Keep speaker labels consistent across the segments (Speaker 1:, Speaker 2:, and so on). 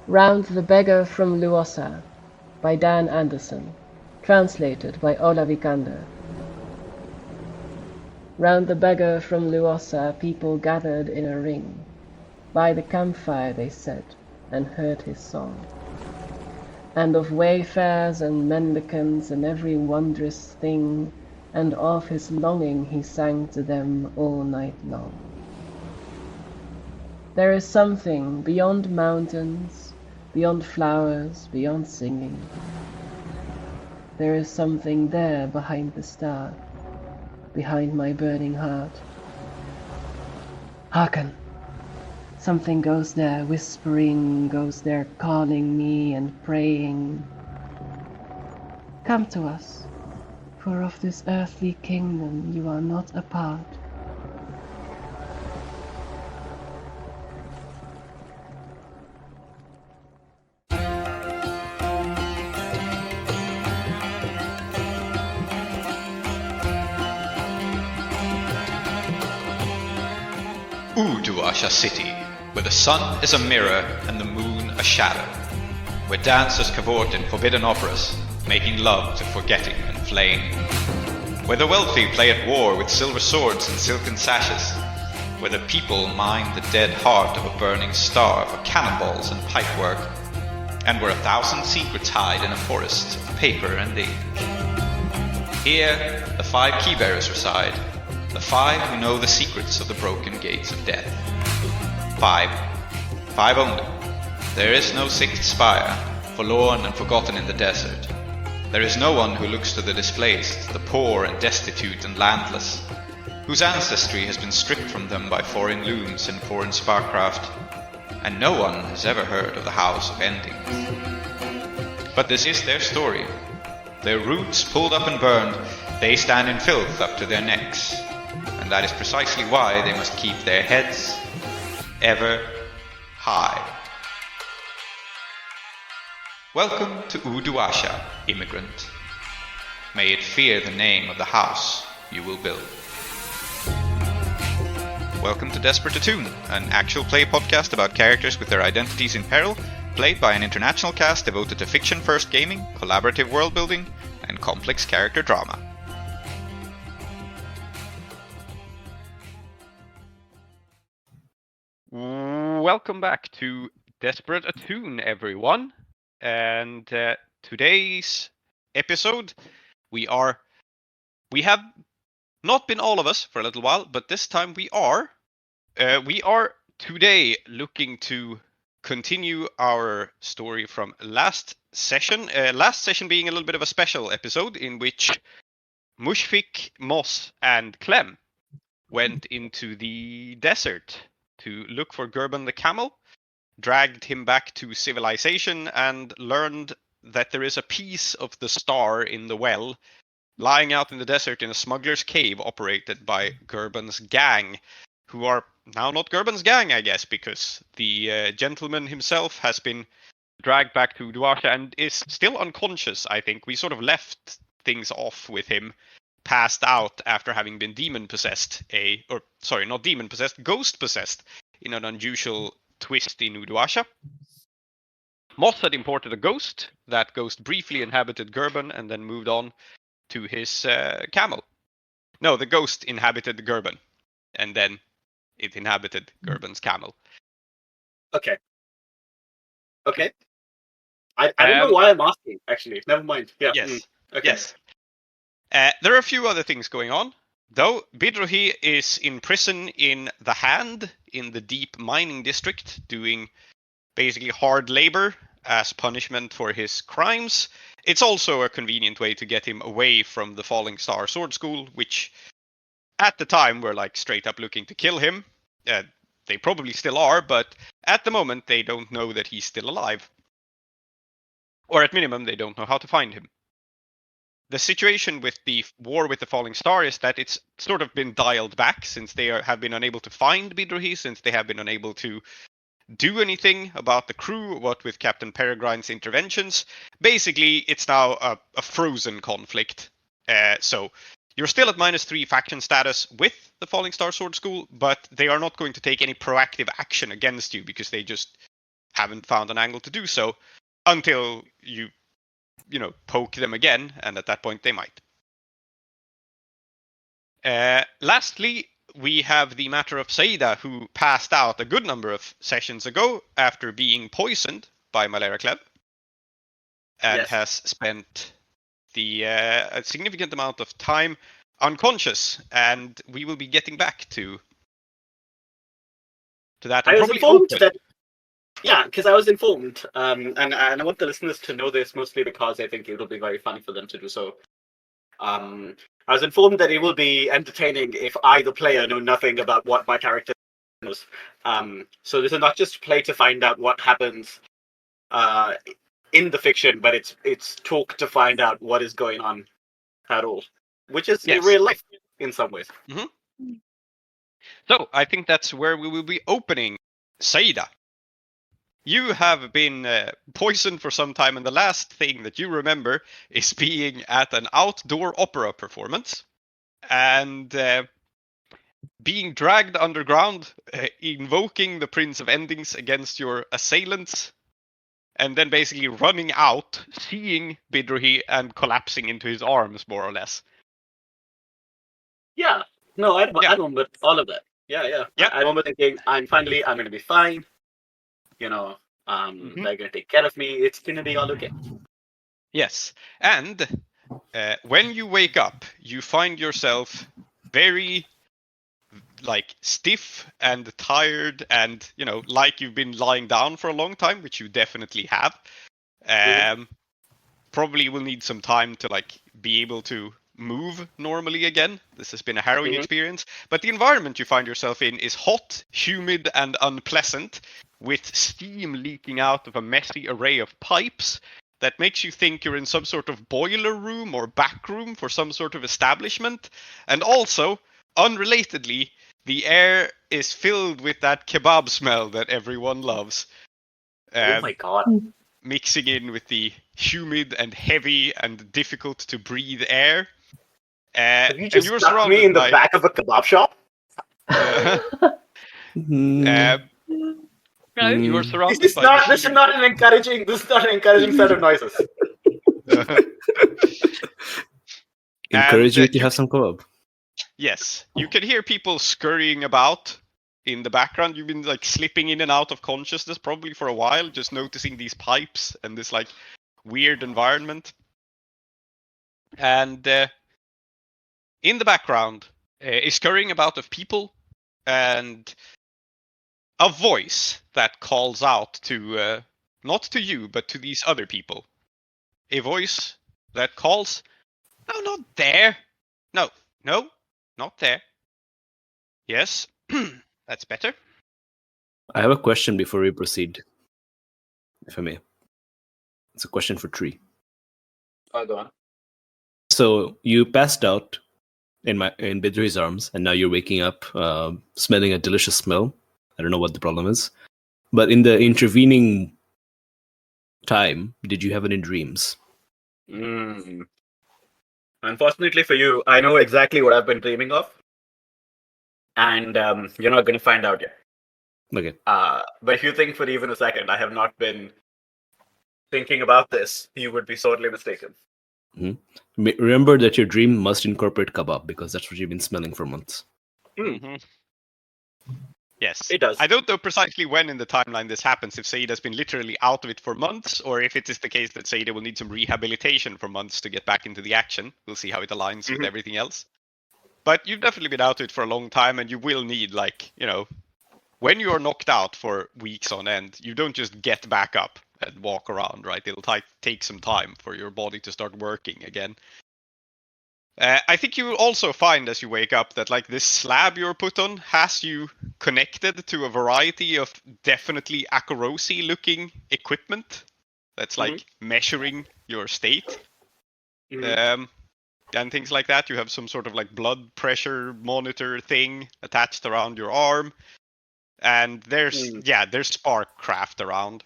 Speaker 1: Round the Beggar from Luosa by Dan Anderson. Translated by Ola Vikander. Round the beggar from Luosa people gathered in a ring. By the campfire they sat, and heard his song. And of wayfarers and mendicants and every wondrous thing, and of his longing he sang to them all night long. There is something beyond mountains, beyond flowers, beyond singing. There is something there behind the star, behind my burning heart. Hearken! Something goes there whispering, goes there calling me and praying. Come to us, for of this earthly kingdom you are not a part.
Speaker 2: Uduasha City, where the sun is a mirror and the moon a shadow, where dancers cavort in forbidden operas, making love to forgetting and flame, where the wealthy play at war with silver swords and silken sashes, where the people mine the dead heart of a burning star for cannonballs and pipework, and where 1,000 secrets hide in a forest of paper and ink. Here the 5 keybearers reside, the 5 who know the secrets of the broken gates of death. 5 only. There is no 6th spire, forlorn and forgotten in the desert. There is no one who looks to the displaced, the poor and destitute and landless, whose ancestry has been stripped from them by foreign looms and foreign sparkcraft, and no one has ever heard of the House of Endings. But this is their story. Their roots pulled up and burned, they stand in filth up to their necks. And that is precisely why they must keep their heads ever high. Welcome to Uduasha, immigrant. May it fear the name of the house you will build. Welcome to Desperate Attune, an actual play podcast about characters with their identities in peril, played by an international cast devoted to fiction-first gaming, collaborative world-building, and complex character drama.
Speaker 3: Welcome back to Desperate Attune, everyone. And today's episode, we have not been all of us for a little while, but this time we are. We are today looking to continue our story from last session. Last session being a little bit of a special episode in which Mushfik, Moss, and Clem went into the desert to look for Gurban the Camel, dragged him back to civilization, and learned that there is a piece of the star in the well lying out in the desert in a smuggler's cave operated by Gurban's gang, who are now not Gurban's gang, I guess, because the gentleman himself has been dragged back to Uduasha and is still unconscious, I think. We sort of left things off with him passed out after having been ghost-possessed in an unusual twist in Uduasha. Moss had imported a ghost. That ghost briefly inhabited Gurban and then moved on to his camel. No, the ghost inhabited Gurban, and then it inhabited Gurban's camel.
Speaker 4: Okay. I don't know why I'm asking, actually. Never mind. Yeah.
Speaker 3: Yes.
Speaker 4: Okay.
Speaker 3: Yes. There are a few other things going on, though. Bidrohi is in prison in the Hand, in the deep mining district, doing basically hard labor as punishment for his crimes. It's also a convenient way to get him away from the Falling Star Sword School, which at the time were like straight up looking to kill him. They probably still are, but at the moment they don't know that he's still alive. Or at minimum, they don't know how to find him. The situation with the war with the Falling Star is that it's sort of been dialed back since they have been unable to find Bidrohi, since they have been unable to do anything about the crew, what with Captain Peregrine's interventions. Basically, it's now a frozen conflict. So you're still at -3 faction status with the Falling Star Sword School, but they are not going to take any proactive action against you because they just haven't found an angle to do so until you poke them again, and at that point they might. Lastly, we have the matter of Saeeda, who passed out a good number of sessions ago after being poisoned by malaria Clem, and has spent a significant amount of time unconscious, and we will be getting back to that.
Speaker 4: I was informed that. Yeah, because I was informed, and I want the listeners to know this mostly because I think it will be very funny for them to do so. I was informed that it will be entertaining if I, the player, know nothing about what my character knows. So this is not just play to find out what happens in the fiction, but it's talk to find out what is going on at all, which is in real life in some ways.
Speaker 3: Mm-hmm. So I think that's where we will be opening. Saeeda, you have been poisoned for some time, and the last thing that you remember is being at an outdoor opera performance and being dragged underground, invoking the Prince of Endings against your assailants, and then basically running out, seeing Bidrohi, and collapsing into his arms, more or less.
Speaker 4: Yeah. No, I remember all of that. Yeah. I remember thinking, I'm going to be fine. They're going to take care of me. It's going to be all okay.
Speaker 3: Yes. And when you wake up, you find yourself very stiff and tired and, like you've been lying down for a long time, which you definitely have. Probably will need some time to be able to move normally again. This has been a harrowing experience, but the environment you find yourself in is hot, humid, and unpleasant, with steam leaking out of a messy array of pipes that makes you think you're in some sort of boiler room or back room for some sort of establishment. And also, unrelatedly, the air is filled with that kebab smell that everyone loves.
Speaker 4: Oh my god.
Speaker 3: Mixing in with the humid and heavy and difficult to breathe air.
Speaker 4: Have you just stuck me in the back of a kebab shop?
Speaker 3: You are surrounded
Speaker 4: This is not an encouraging set of noises.
Speaker 5: Encourage you to have some kebab.
Speaker 3: Yes, you can hear people scurrying about in the background. You've been slipping in and out of consciousness probably for a while, just noticing these pipes and this weird environment. And in the background is scurrying about of people and a voice that calls out to not to you, but to these other people. A voice that calls, "No, not there. No, not there. Yes, that's better."
Speaker 5: I have a question before we proceed, if I may. It's a question for Tree.
Speaker 4: Oh, go on.
Speaker 5: So you passed out in Bidrohi's arms, and now you're waking up smelling a delicious smell. I don't know what the problem is. But in the intervening time, did you have any dreams?
Speaker 4: Unfortunately for you, I know exactly what I've been dreaming of. And you're not going to find out yet.
Speaker 5: Okay.
Speaker 4: But if you think for even a second I have not been thinking about this, you would be sorely mistaken.
Speaker 5: Mm-hmm. Remember that your dream must incorporate kebab, because that's what you've been smelling for months.
Speaker 3: Yes,
Speaker 4: it does.
Speaker 3: I don't know precisely when in the timeline this happens, if Saeeda's been literally out of it for months, or if it is the case that Saeeda will need some rehabilitation for months to get back into the action. We'll see how it aligns with everything else. But you've definitely been out of it for a long time, and you will need, when you are knocked out for weeks on end, you don't just get back up and walk around, right? It'll take some time for your body to start working again. I think you will also find as you wake up that this slab you're put on has you connected to a variety of definitely Akarosi looking equipment that's measuring your state. And things like that. You have some sort of blood pressure monitor thing attached around your arm. And there's spark craft around.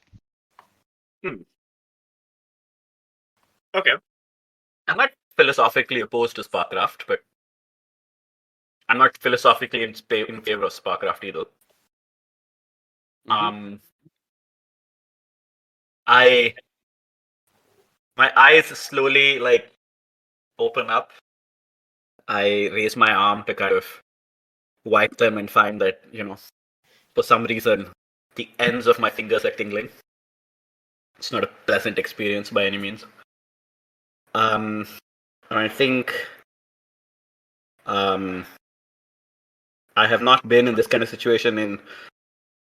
Speaker 4: Okay. I'm not philosophically opposed to Sparkcraft, but I'm not philosophically in favor of Sparkcraft either. My eyes slowly open up. I raise my arm to kind of wipe them and find that, for some reason, the ends of my fingers are tingling. It's not a pleasant experience by any means. I think I have not been in this kind of situation in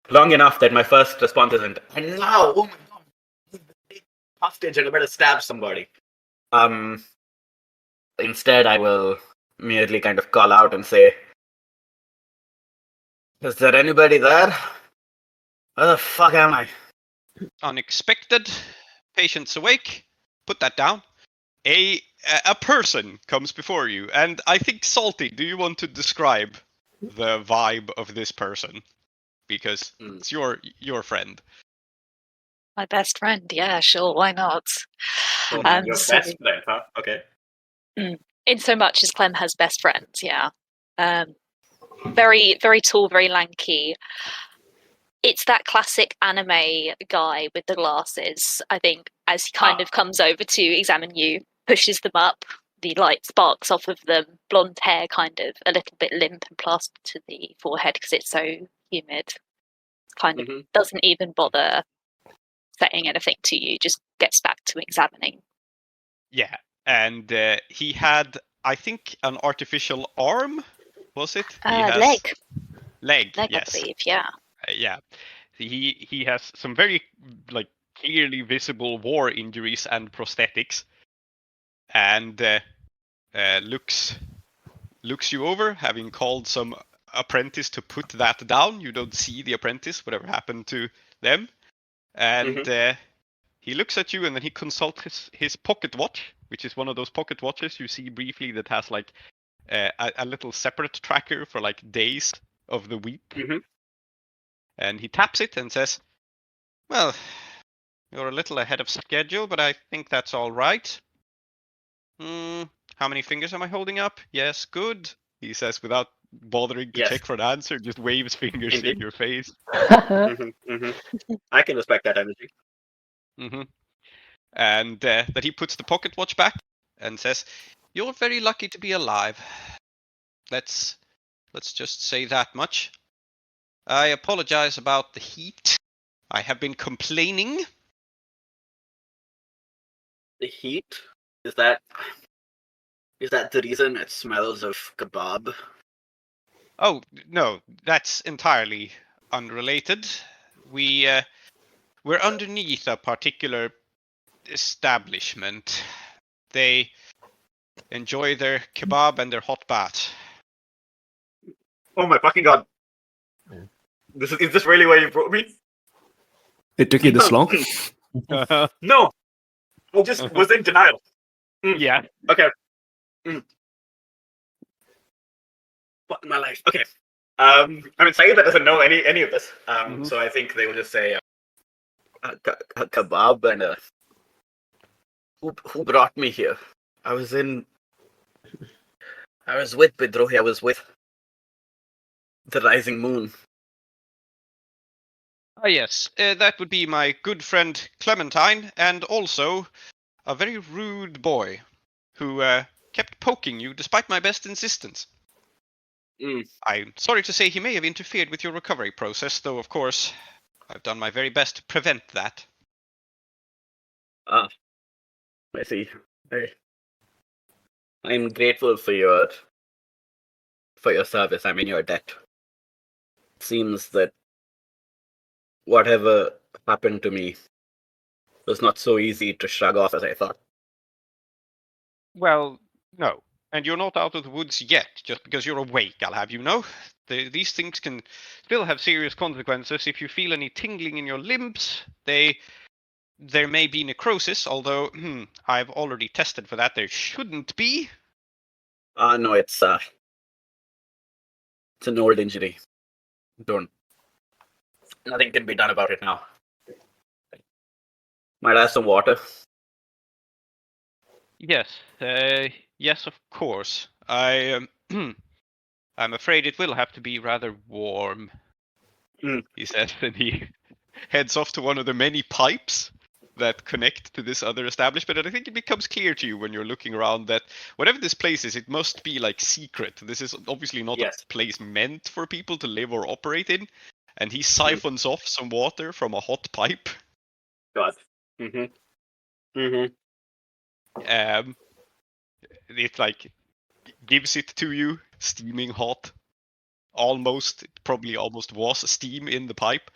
Speaker 4: long enough that my first response isn't, and now, oh my god, hostage and I better stab somebody. Instead, I will merely kind of call out and say, is there anybody there? Where the fuck am I?
Speaker 3: Unexpected. Patients awake. Put that down. A person comes before you, and I think Salty, do you want to describe the vibe of this person? Because it's your friend.
Speaker 6: My best friend, yeah, sure, why not?
Speaker 4: Oh, your
Speaker 6: So-
Speaker 4: best friend, huh? Okay.
Speaker 6: in so much as Clem has best friends, yeah. Very, very tall, very lanky. It's that classic anime guy with the glasses, I think, as he kind of comes over to examine you, pushes them up, the light sparks off of them, blonde hair kind of a little bit limp and plastered to the forehead because it's so humid. Kind of doesn't even bother saying anything to you, just gets back to examining.
Speaker 3: Yeah, and he had, I think, an artificial arm, was it?
Speaker 6: Leg,
Speaker 3: Leg, yes.
Speaker 6: I believe, yeah.
Speaker 3: Yeah, he has some very clearly visible war injuries and prosthetics, and looks you over, having called some apprentice to put that down. You don't see the apprentice, whatever happened to them, and he looks at you, and then he consults his pocket watch, which is one of those pocket watches you see briefly that has a little separate tracker for days of the week. And he taps it and says, well, you're a little ahead of schedule, but I think that's all right. How many fingers am I holding up? Yes, good, he says without bothering to check for an answer, just waves fingers in your face.
Speaker 4: I can respect that energy.
Speaker 3: And that he puts the pocket watch back and says, you're very lucky to be alive. Let's just say that much. I apologize about the heat. I have been complaining.
Speaker 4: The heat? Is that the reason it smells of kebab?
Speaker 3: Oh, no, that's entirely unrelated. We're underneath a particular establishment. They enjoy their kebab and their hot bath.
Speaker 4: Oh my fucking god. Is this really where you brought me?
Speaker 5: It took you this long?
Speaker 4: No! I just was in denial.
Speaker 3: Yeah.
Speaker 4: Okay. What in my life? Okay. I mean, Saeeda doesn't know any of this. So I think they will just say, kebab and who brought me here? I was with Bidrohi. I was with the rising moon.
Speaker 3: Ah, yes, that would be my good friend Clementine, and also a very rude boy who kept poking you despite my best insistence. I'm sorry to say he may have interfered with your recovery process, though of course I've done my very best to prevent that.
Speaker 4: I see. I'm grateful for your service. I'm in your debt. It seems that whatever happened to me was not so easy to shrug off as I thought.
Speaker 3: Well, no. And you're not out of the woods yet, just because you're awake, I'll have you know. These things can still have serious consequences. If you feel any tingling in your limbs, there may be necrosis, although I've already tested for that. There shouldn't be.
Speaker 4: No, it's an old injury. Nothing can be done about it now. Might I have some water?
Speaker 3: Yes, yes, of course. I'm afraid it will have to be rather warm, he says, and he heads off to one of the many pipes that connect to this other establishment. And I think it becomes clear to you when you're looking around that whatever this place is, it must be like secret. This is obviously not
Speaker 4: Yes.
Speaker 3: a place meant for people to live or operate in. And he siphons off some water from a hot pipe.
Speaker 4: God. Mm-hmm.
Speaker 3: It like gives it to you, steaming hot. Probably almost was steam in the pipe.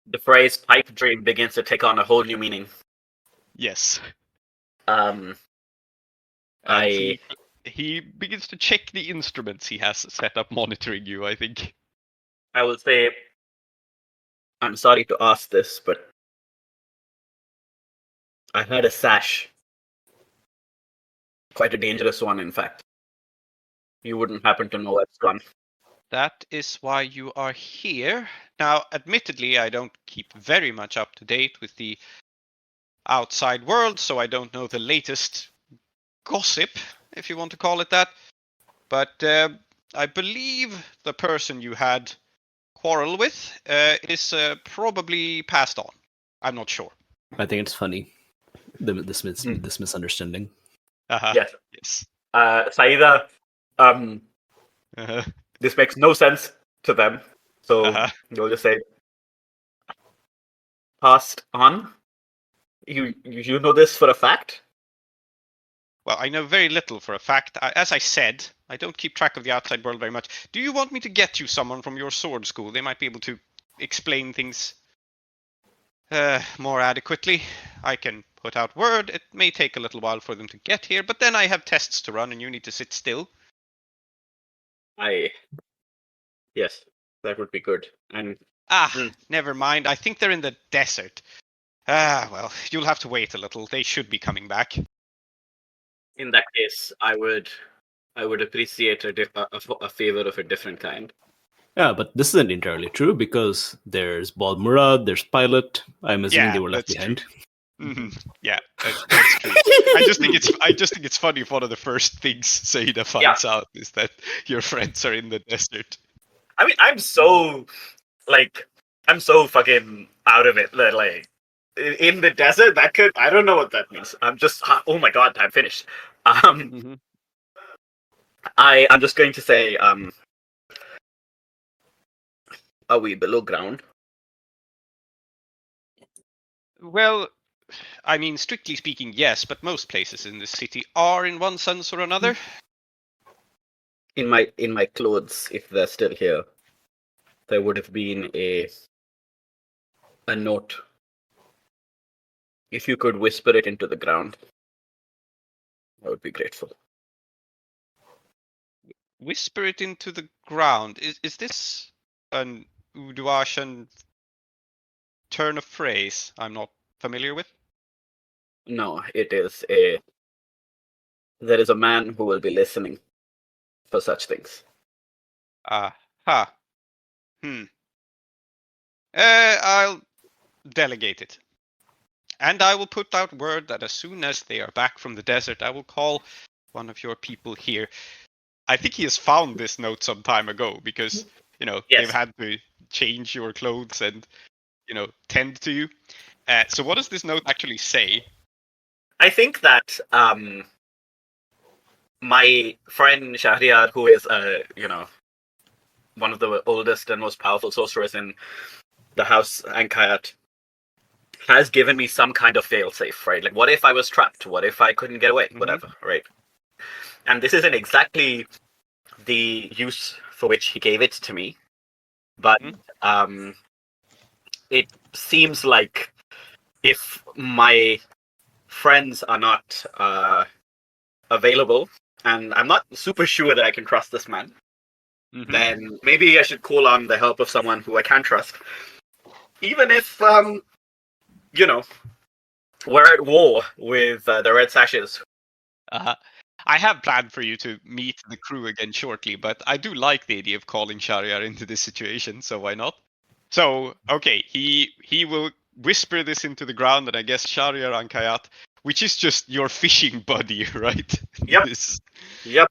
Speaker 4: The phrase pipe dream begins to take on a whole new meaning.
Speaker 3: Yes.
Speaker 4: Um,
Speaker 3: And he begins to check the instruments he has set up monitoring you, I think.
Speaker 4: I will say, I'm sorry to ask this, but I had a sash. Quite a dangerous one, in fact. You wouldn't happen to know where it's gone.
Speaker 3: That is why you are here. Now, admittedly, I don't keep very much up to date with the outside world, so I don't know the latest gossip, if you want to call it that. But I believe the person you had quarrel with is probably passed on. I'm not sure.
Speaker 5: I think it's funny, this misunderstanding.
Speaker 4: Yes.
Speaker 3: Yes.
Speaker 4: Saeeda, this makes no sense to them, so you'll just say, passed on? You know this for a fact?
Speaker 3: Well, I know very little for a fact. As I said, I don't keep track of the outside world very much. Do you want me to get you someone from your sword school? They might be able to explain things more adequately. I can put out word. It may take a little while for them to get here, but then I have tests to run and you need to sit still.
Speaker 4: Yes, that would be good. And
Speaker 3: Never mind. I think they're in the desert. Well, you'll have to wait a little. They should be coming back.
Speaker 4: in that case, I would appreciate a favor of a different kind.
Speaker 5: Yeah, but this isn't entirely true because there's Bal Murad, there's Pilot. I'm assuming they were left behind.
Speaker 3: Yeah, that's true. I just think it's funny if one of the first things Saeeda finds out is that your friends are in the desert.
Speaker 4: I mean, I'm so fucking out of it. Like, in the desert, I don't know what that means. I'm just, oh my god, I'm finished. I'm just going to say, are we below ground?
Speaker 3: Well, I mean, strictly speaking, yes, but most places in this city are in one sense or another.
Speaker 4: In my clothes, if they're still here, there would have been a note. If you could whisper it into the ground, I would be grateful.
Speaker 3: Whisper it into the ground. Is this an Uduashan turn of phrase I'm not familiar with?
Speaker 4: No, it is there is a man who will be listening for such things.
Speaker 3: I'll delegate it. And I will put out word that as soon as they are back from the desert, I will call one of your people here. I think he has found this note some time ago because, they've had to change your clothes and, tend to you. So what does this note actually say?
Speaker 4: I think that my friend Shahryar, who is one of the oldest and most powerful sorcerers in the house Ankayat, has given me some kind of failsafe, right? Like, what if I was trapped? What if I couldn't get away? Whatever, right? And this isn't exactly the use for which he gave it to me, but it seems like if my friends are not available, and I'm not super sure that I can trust this man, then maybe I should call on the help of someone who I can trust. Even if, we're at war with the Red Sashes.
Speaker 3: I have planned for you to meet the crew again shortly, but I do like the idea of calling Shahryar into this situation, so why not? So, okay, he will whisper this into the ground, and I guess Shahryar Ankayat, which is just your fishing buddy, right?
Speaker 4: Yep. Yep.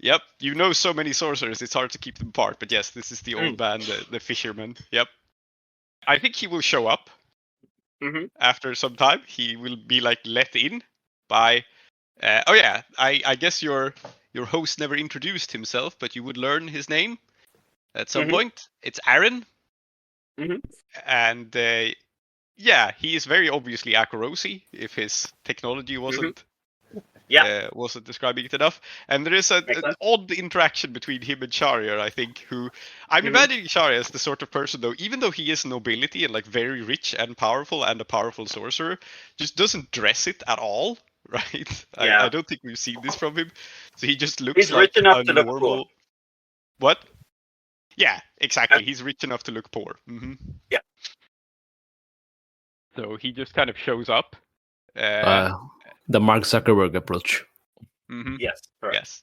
Speaker 3: Yep. You know so many sorcerers, it's hard to keep them apart. But yes, this is the old man, the fisherman. Yep. I think he will show up. after some time, he will be like let in by. I guess your host never introduced himself, but you would learn his name at some point. It's Aaron, and he is very obviously Akarosi, if his technology wasn't wasn't describing it enough. And there is an odd interaction between him and Shariar, I think, who I'm imagining Shariar as the sort of person, though, even though he is nobility and like very rich and a powerful sorcerer, just doesn't dress it at all, right?
Speaker 4: Yeah.
Speaker 3: I don't think we've seen this from him. So he just looks
Speaker 4: He's
Speaker 3: like
Speaker 4: rich enough
Speaker 3: a
Speaker 4: to look
Speaker 3: normal.
Speaker 4: poor.
Speaker 3: What? Yeah, exactly. He's rich enough to look poor.
Speaker 4: Yeah.
Speaker 3: So he just kind of shows up.
Speaker 5: The Mark Zuckerberg approach.
Speaker 4: Yes, correct.
Speaker 3: Yes.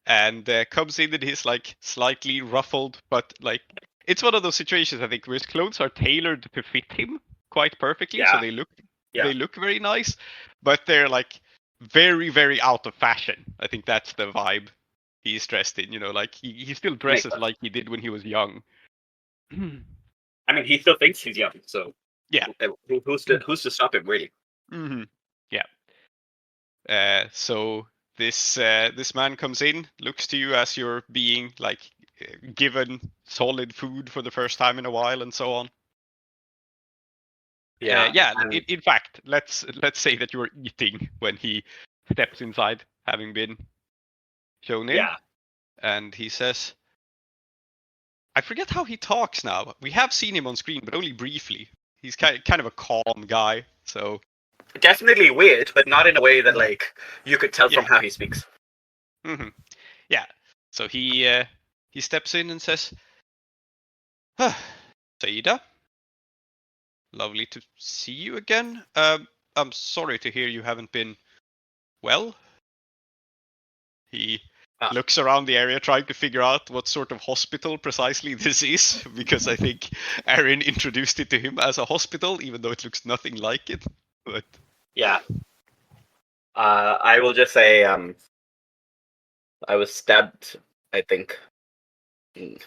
Speaker 3: And comes in his like slightly ruffled, but like it's one of those situations, I think, where his clothes are tailored to fit him quite perfectly, so they look very nice, but they're like very, very out of fashion. I think that's the vibe he's dressed in. Like he still dresses like he did when he was young.
Speaker 4: I mean, he still thinks he's young, so
Speaker 3: yeah.
Speaker 4: Who's to stop him, really?
Speaker 3: Yeah. So this man comes in, looks to you as you're being like given solid food for the first time in a while, and so on. In fact, let's say that you're eating when he steps inside, having been shown in.
Speaker 4: Yeah.
Speaker 3: And he says, I forget how he talks now. We have seen him on screen, but only briefly. He's kind of a calm guy, so.
Speaker 4: Definitely weird, but not in a way that like you could tell from how he speaks.
Speaker 3: Yeah. So he steps in and says, Saeeda, lovely to see you again. I'm sorry to hear you haven't been well. He looks around the area trying to figure out what sort of hospital precisely this is, because I think Aaron introduced it to him as a hospital, even though it looks nothing like it. But
Speaker 4: yeah. I will just say I was stabbed, I think, in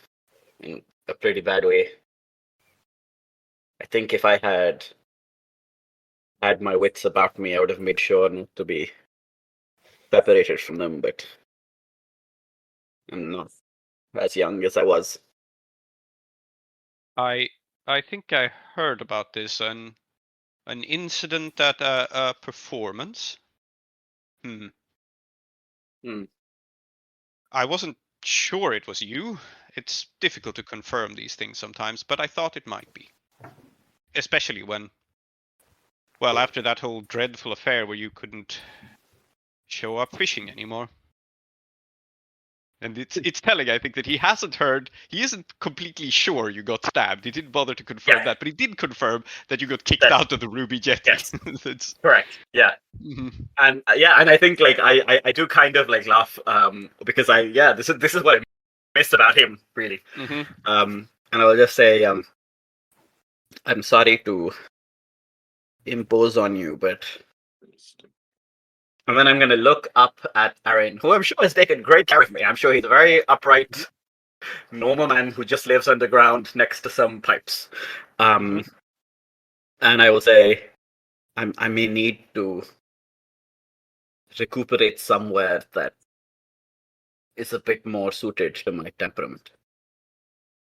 Speaker 4: a pretty bad way. I think if I had my wits about me, I would have made sure not to be separated from them, but I'm not as young as I was.
Speaker 3: I think I heard about this, an incident at a performance. I wasn't sure it was you. It's difficult to confirm these things sometimes, but I thought it might be. Especially when, well, after that whole dreadful affair where you couldn't show up fishing anymore. And it's telling, I think, that he isn't completely sure you got stabbed. He didn't bother to confirm that, but he did confirm that you got kicked out of the Ruby Jetty.
Speaker 4: Yes. Correct. Yeah. And and I think like I do kind of like laugh because this is what I missed about him, really. And I'll just say I'm sorry to impose on you, but. And then I'm going to look up at Aaron, who I'm sure has taken great care of me. I'm sure he's a very upright, normal man who just lives underground next to some pipes. And I will say, I may need to recuperate somewhere that is a bit more suited to my temperament.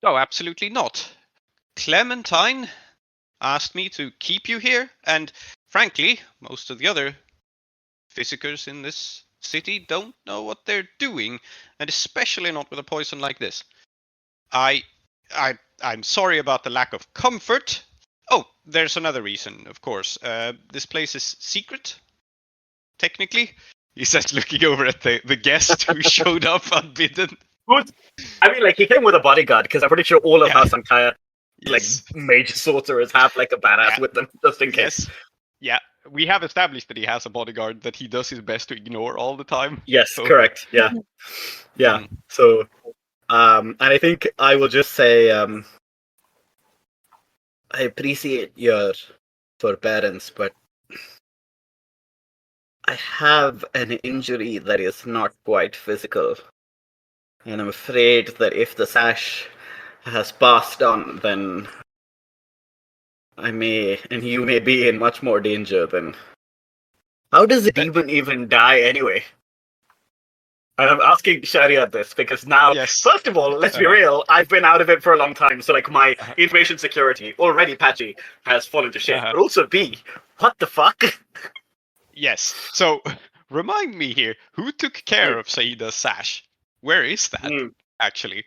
Speaker 3: Oh, absolutely not. Clementine asked me to keep you here, and frankly, most of the other physicers in this city don't know what they're doing, and especially not with a poison like this. I'm sorry about the lack of comfort. Oh, there's another reason, of course. This place is secret, technically. He says, looking over at the guest who showed up unbidden.
Speaker 4: I mean, like, he came with a bodyguard, because I'm pretty sure all of House Ankaya, like, mage sorcerers have, like, a badass with them, just in case.
Speaker 3: Yeah. We have established that he has a bodyguard that he does his best to ignore all the time.
Speaker 4: Yes, correct. Yeah. Yeah. So, and I think I will just say, I appreciate your forbearance, but I have an injury that is not quite physical. And I'm afraid that if the sash has passed on, then you may be in much more danger than. How does a demon even die anyway? And I'm asking Sharia this because now,
Speaker 3: Yes.
Speaker 4: first of all, let's be real, I've been out of it for a long time, so like my information security, already patchy, has fallen to shit. But also B, what the fuck?
Speaker 3: Yes. So, remind me here, who took care of Saeeda's sash? Where is that, actually?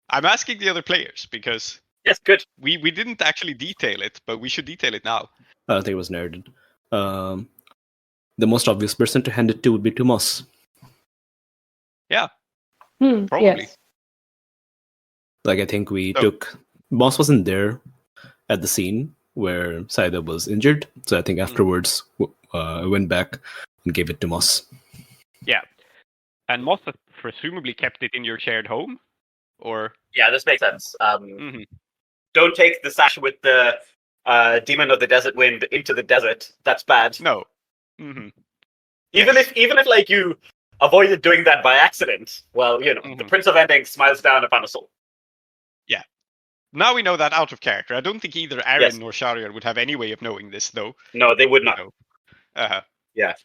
Speaker 3: I'm asking the other players, because
Speaker 4: Yes, good.
Speaker 3: we didn't actually detail it, but we should detail it now.
Speaker 5: I don't think it was narrated. The most obvious person to hand it to would be Tomas.
Speaker 3: Yeah, probably.
Speaker 1: Yes.
Speaker 5: Like, I think we took... Boss wasn't there at the scene where Saeeda was injured, so I think afterwards I went back and gave it to Moss.
Speaker 3: Yeah. And Moss has presumably kept it in your shared home? Or...
Speaker 4: Yeah, this makes sense. Don't take the sash with the demon of the desert wind into the desert. That's bad.
Speaker 3: No.
Speaker 4: Even if like you avoided doing that by accident, well, you know, the Prince of Ending smiles down upon us all.
Speaker 3: Yeah. Now we know that out of character. I don't think either Aaron nor Shariar would have any way of knowing this, though.
Speaker 4: No, they would not. Yeah.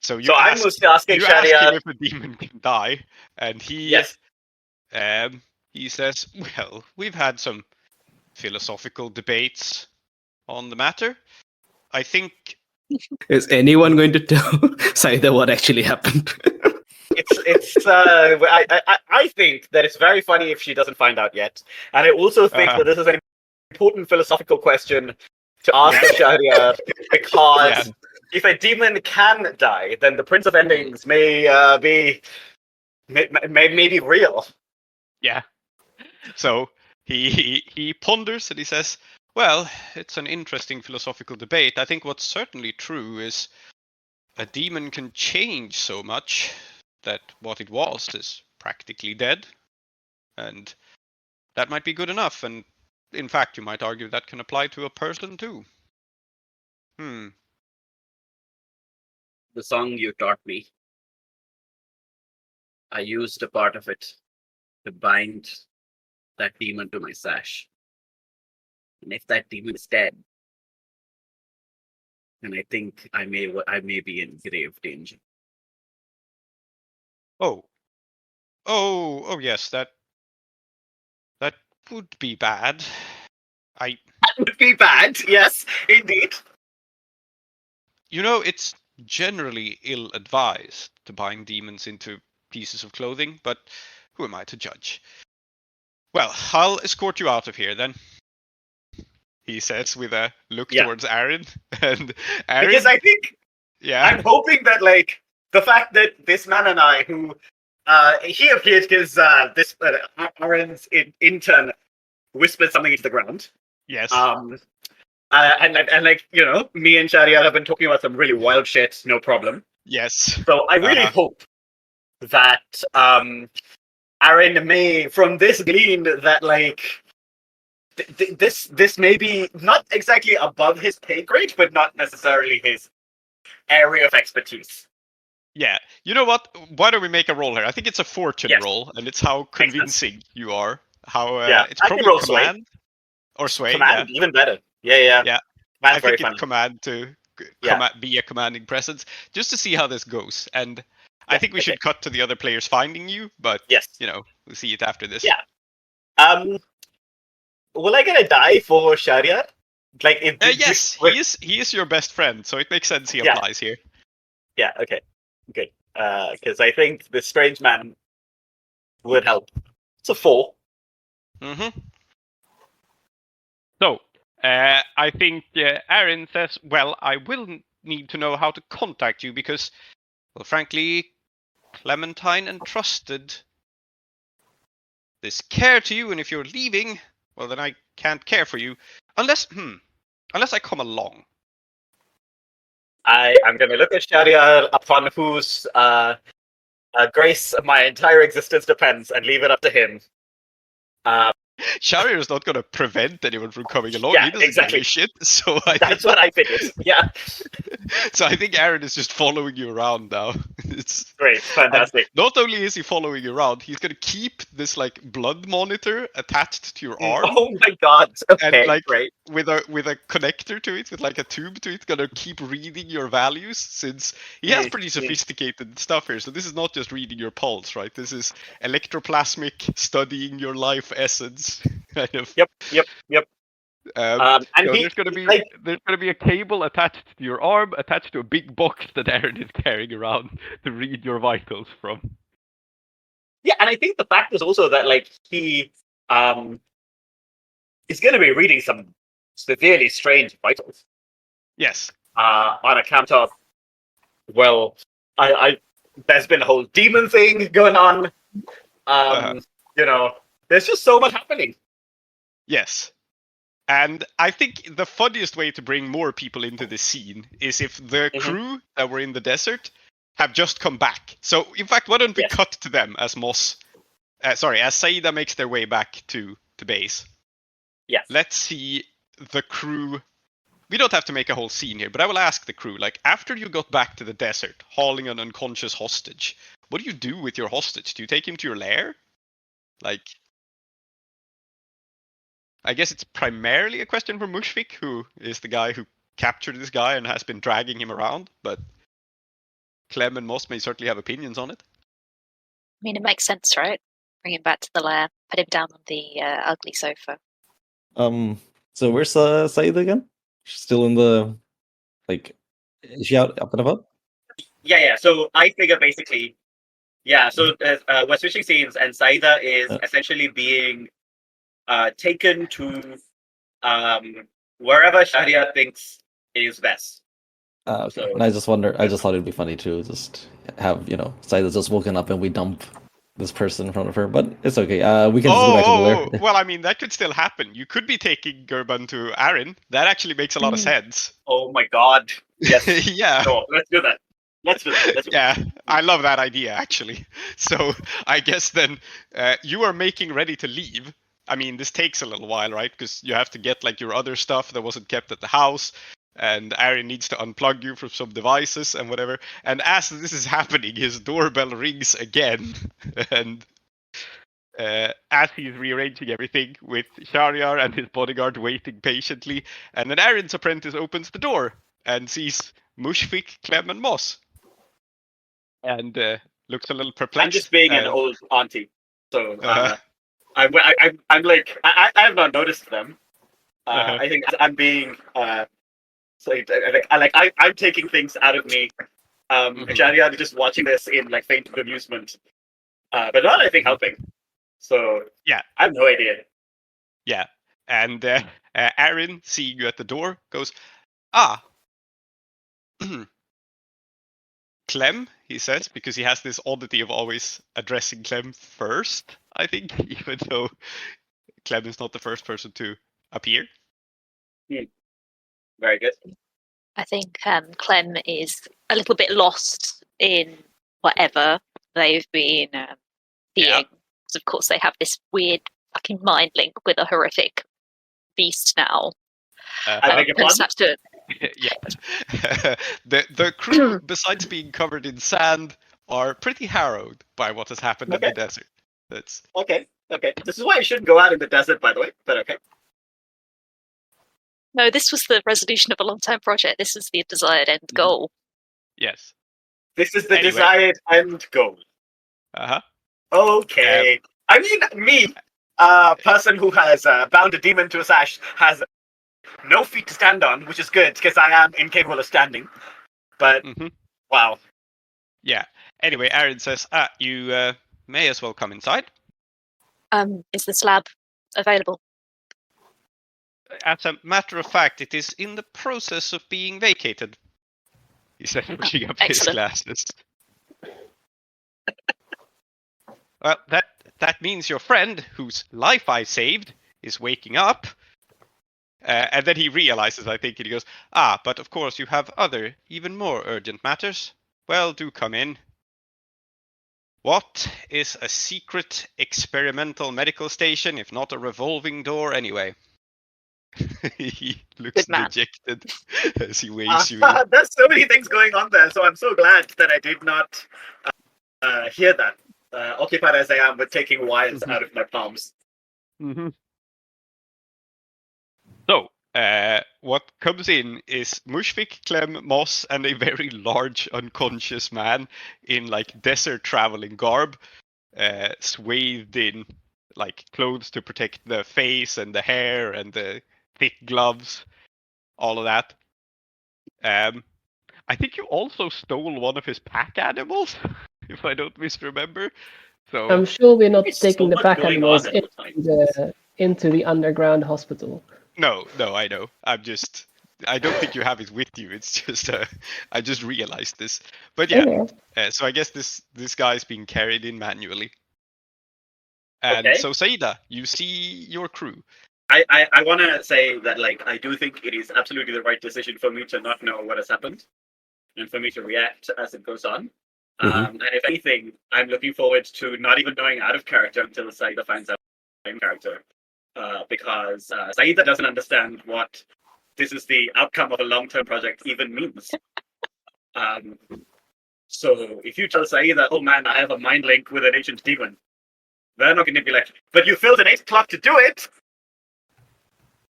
Speaker 3: So
Speaker 4: I'm mostly asking
Speaker 3: ask
Speaker 4: Shariar
Speaker 3: him if a demon can die, and he says, well, we've had some philosophical debates on the matter. I think...
Speaker 5: Is anyone going to tell Saeeda what actually happened?
Speaker 4: I think that it's very funny if she doesn't find out yet. And I also think that this is an important philosophical question to ask Sharia, because if a demon can die, then the Prince of Endings may be real.
Speaker 3: Yeah. So he ponders and he says, well, it's an interesting philosophical debate. I think what's certainly true is a demon can change so much that what it was is practically dead. And that might be good enough. And in fact, you might argue that can apply to a person too.
Speaker 4: The song you taught me, I used a part of it to bind that demon to my sash. And if that demon is dead, then I think I may be in grave danger.
Speaker 3: Oh yes, that would be bad.
Speaker 4: That would be bad, yes, indeed.
Speaker 3: You know, it's generally ill-advised to bind demons into pieces of clothing, but who am I to judge? Well, I'll escort you out of here then, he says with a look towards Aaron. And Aaron,
Speaker 4: because I think I'm hoping that like the fact that this man and I, who he appeared because this Aaron's intern whispered something into the ground.
Speaker 3: Yes.
Speaker 4: And like, you know, me and Sharia have been talking about some really wild shit, no problem.
Speaker 3: Yes.
Speaker 4: So I really hope that Aaron may, from this, glean that like this may be not exactly above his pay grade, but not necessarily his area of expertise.
Speaker 3: Yeah. You know what? Why don't we make a roll here? I think it's a fortune roll, and it's how convincing you are. How it's probably command or sway.
Speaker 4: Command, even better. Yeah.
Speaker 3: I think it's command to be a commanding presence, just to see how this goes. And I think we should cut to the other players finding you, but you know, we'll see it after this.
Speaker 4: Yeah. Will I get a die for Sharia? Like,
Speaker 3: yes, he is your best friend, so it makes sense he applies here.
Speaker 4: Yeah. Okay. Good. Because I think this strange man would help. It's a 4.
Speaker 3: So, I think Aaron says, well, I will need to know how to contact you because, well, frankly, Clementine entrusted this care to you, and if you're leaving, well, then I can't care for you. Unless I come along.
Speaker 4: I'm going to look at Sharia, upon whose grace my entire existence depends, and leave it up to him.
Speaker 3: Shahryar is not going to prevent anyone from coming along.
Speaker 4: Yeah,
Speaker 3: He doesn't
Speaker 4: exactly.
Speaker 3: give a shit. So
Speaker 4: That's what I figured. Yeah,
Speaker 3: So I think Aaron is just following you around now. It's
Speaker 4: great,
Speaker 3: and
Speaker 4: fantastic.
Speaker 3: not only is he following you around, he's gonna keep this like blood monitor attached to your arm,
Speaker 4: Oh my god.
Speaker 3: and
Speaker 4: Okay,
Speaker 3: like
Speaker 4: great.
Speaker 3: with a connector to it, with like a tube to it, gonna keep reading your values, since he has pretty sophisticated stuff here. So this is not just reading your pulse, right? This is electroplasmic, studying your life essence, kind of.
Speaker 4: Yep. And
Speaker 3: So
Speaker 4: he
Speaker 3: there's gonna be
Speaker 4: like
Speaker 3: a cable attached to your arm, attached to a big box that Aaron is carrying around to read your vitals from.
Speaker 4: yeah, and I think the fact is also that like he is going to be reading some severely strange vitals.
Speaker 3: Yes.
Speaker 4: On account of, well, I there's been a whole demon thing going on. You know, there's just so much happening.
Speaker 3: Yes. And I think the funniest way to bring more people into the scene is if the crew that were in the desert have just come back. So, in fact, why don't we cut to them as as Saeeda makes their way back to base.
Speaker 4: Yes.
Speaker 3: Let's see the crew. We don't have to make a whole scene here, but I will ask the crew, like, after you got back to the desert, hauling an unconscious hostage, what do you do with your hostage? Do you take him to your lair? Like, I guess it's primarily a question for Mushfik, who is the guy who captured this guy and has been dragging him around, but Clem and Moss may certainly have opinions on it.
Speaker 6: I mean, it makes sense, right? Bring him back to the lair, put him down on the ugly sofa.
Speaker 7: So where's Saeeda again? She's still in the, like, is she out up and about?
Speaker 4: Yeah. So I figure basically, so we're switching scenes, and Saeeda is essentially being taken to wherever Shahryar thinks is best.
Speaker 7: Okay.
Speaker 4: So,
Speaker 7: and I just thought it'd be funny to just have, Saeeda's just woken up and we dump this person in front of her, but it's okay. We can just go back to there.
Speaker 3: Well, I mean, that could still happen. You could be taking Gurban to Aaron. That actually makes a lot of sense.
Speaker 4: Oh my god. Yes.
Speaker 3: Yeah.
Speaker 4: No, let's do that.
Speaker 3: Yeah, I love that idea, actually. So I guess then you are making ready to leave. I mean, this takes a little while, right? Because you have to get like your other stuff that wasn't kept at the house, and Aaron needs to unplug you from some devices and whatever. And as this is happening, his doorbell rings again, and as he's rearranging everything with Shahryar and his bodyguard waiting patiently, and then Aaron's apprentice opens the door and sees Mushfik, Clem, and Moss, and looks a little perplexed.
Speaker 4: I'm just being an old auntie, so I'm like I have not noticed them. I think I'm being so I'm taking things out of me. Shahryar is just watching this in like faint amusement, but not I think helping. So
Speaker 3: yeah,
Speaker 4: I have no idea.
Speaker 3: Yeah, and Aaron, seeing you at the door, goes, Clem, he says, because he has this oddity of always addressing Clem first, I think, even though Clem is not the first person to appear.
Speaker 4: Very good.
Speaker 6: I think Clem is a little bit lost in whatever they've been seeing. Because of course they have this weird fucking mind link with a horrific beast now.
Speaker 4: I beg your pardon?
Speaker 3: Yeah. The crew, besides being covered in sand, are pretty harrowed by what has happened in the desert. That's
Speaker 4: okay. This is why you shouldn't go out in the desert, by the way. But okay.
Speaker 6: No, this was the resolution of a long-term project. This is the desired end goal.
Speaker 3: Yes.
Speaker 4: This is the desired end goal. Okay. I mean, me, person who has bound a demon to a sash, has no feet to stand on, which is good because I am incapable of standing. But wow.
Speaker 3: Yeah. Anyway, Aaron says, you may as well come inside.
Speaker 6: Is the slab available?
Speaker 3: As a matter of fact, it is in the process of being vacated. He said, pushing up his glasses. Well, that means your friend, whose life I saved, is waking up. And then he realizes, I think, and he goes, but of course you have other, even more urgent matters. Well, do come in. What is a secret experimental medical station if not a revolving door anyway? He looks
Speaker 6: Good man.
Speaker 3: dejected as he waves you in.
Speaker 4: There's so many things going on there, so I'm so glad that I did not hear that. Occupied as I am with taking wires out of my palms.
Speaker 3: Mm-hmm. So, what comes in is Mushfik, Clem, Moss, and a very large unconscious man in like desert traveling garb, swathed in like clothes to protect the face and the hair and the thick gloves, all of that. I think you also stole one of his pack animals, if I don't misremember. So
Speaker 1: I'm sure we're not
Speaker 4: There's
Speaker 1: taking
Speaker 4: so
Speaker 1: the
Speaker 4: much
Speaker 1: pack
Speaker 4: going
Speaker 1: animals
Speaker 4: on at the time.
Speaker 1: into the underground hospital.
Speaker 3: no, I know. I don't think you have it with you. It's just I just realized this. But yeah,
Speaker 1: Okay.
Speaker 3: so I guess this guy's being carried in manually. And
Speaker 4: Okay.
Speaker 3: so Saeeda, you see your crew.
Speaker 4: I want to say that, like, I do think it is absolutely the right decision for me to not know what has happened and for me to react as it goes on. And if anything, I'm looking forward to not even knowing out of character until Saeeda finds out in character. Because Saeeda doesn't understand what this is the outcome of a long-term project even means. So if you tell Saeeda, oh man, I have a mind link with an ancient demon, they're not going to be like, but you filled an 8 o'clock to do it!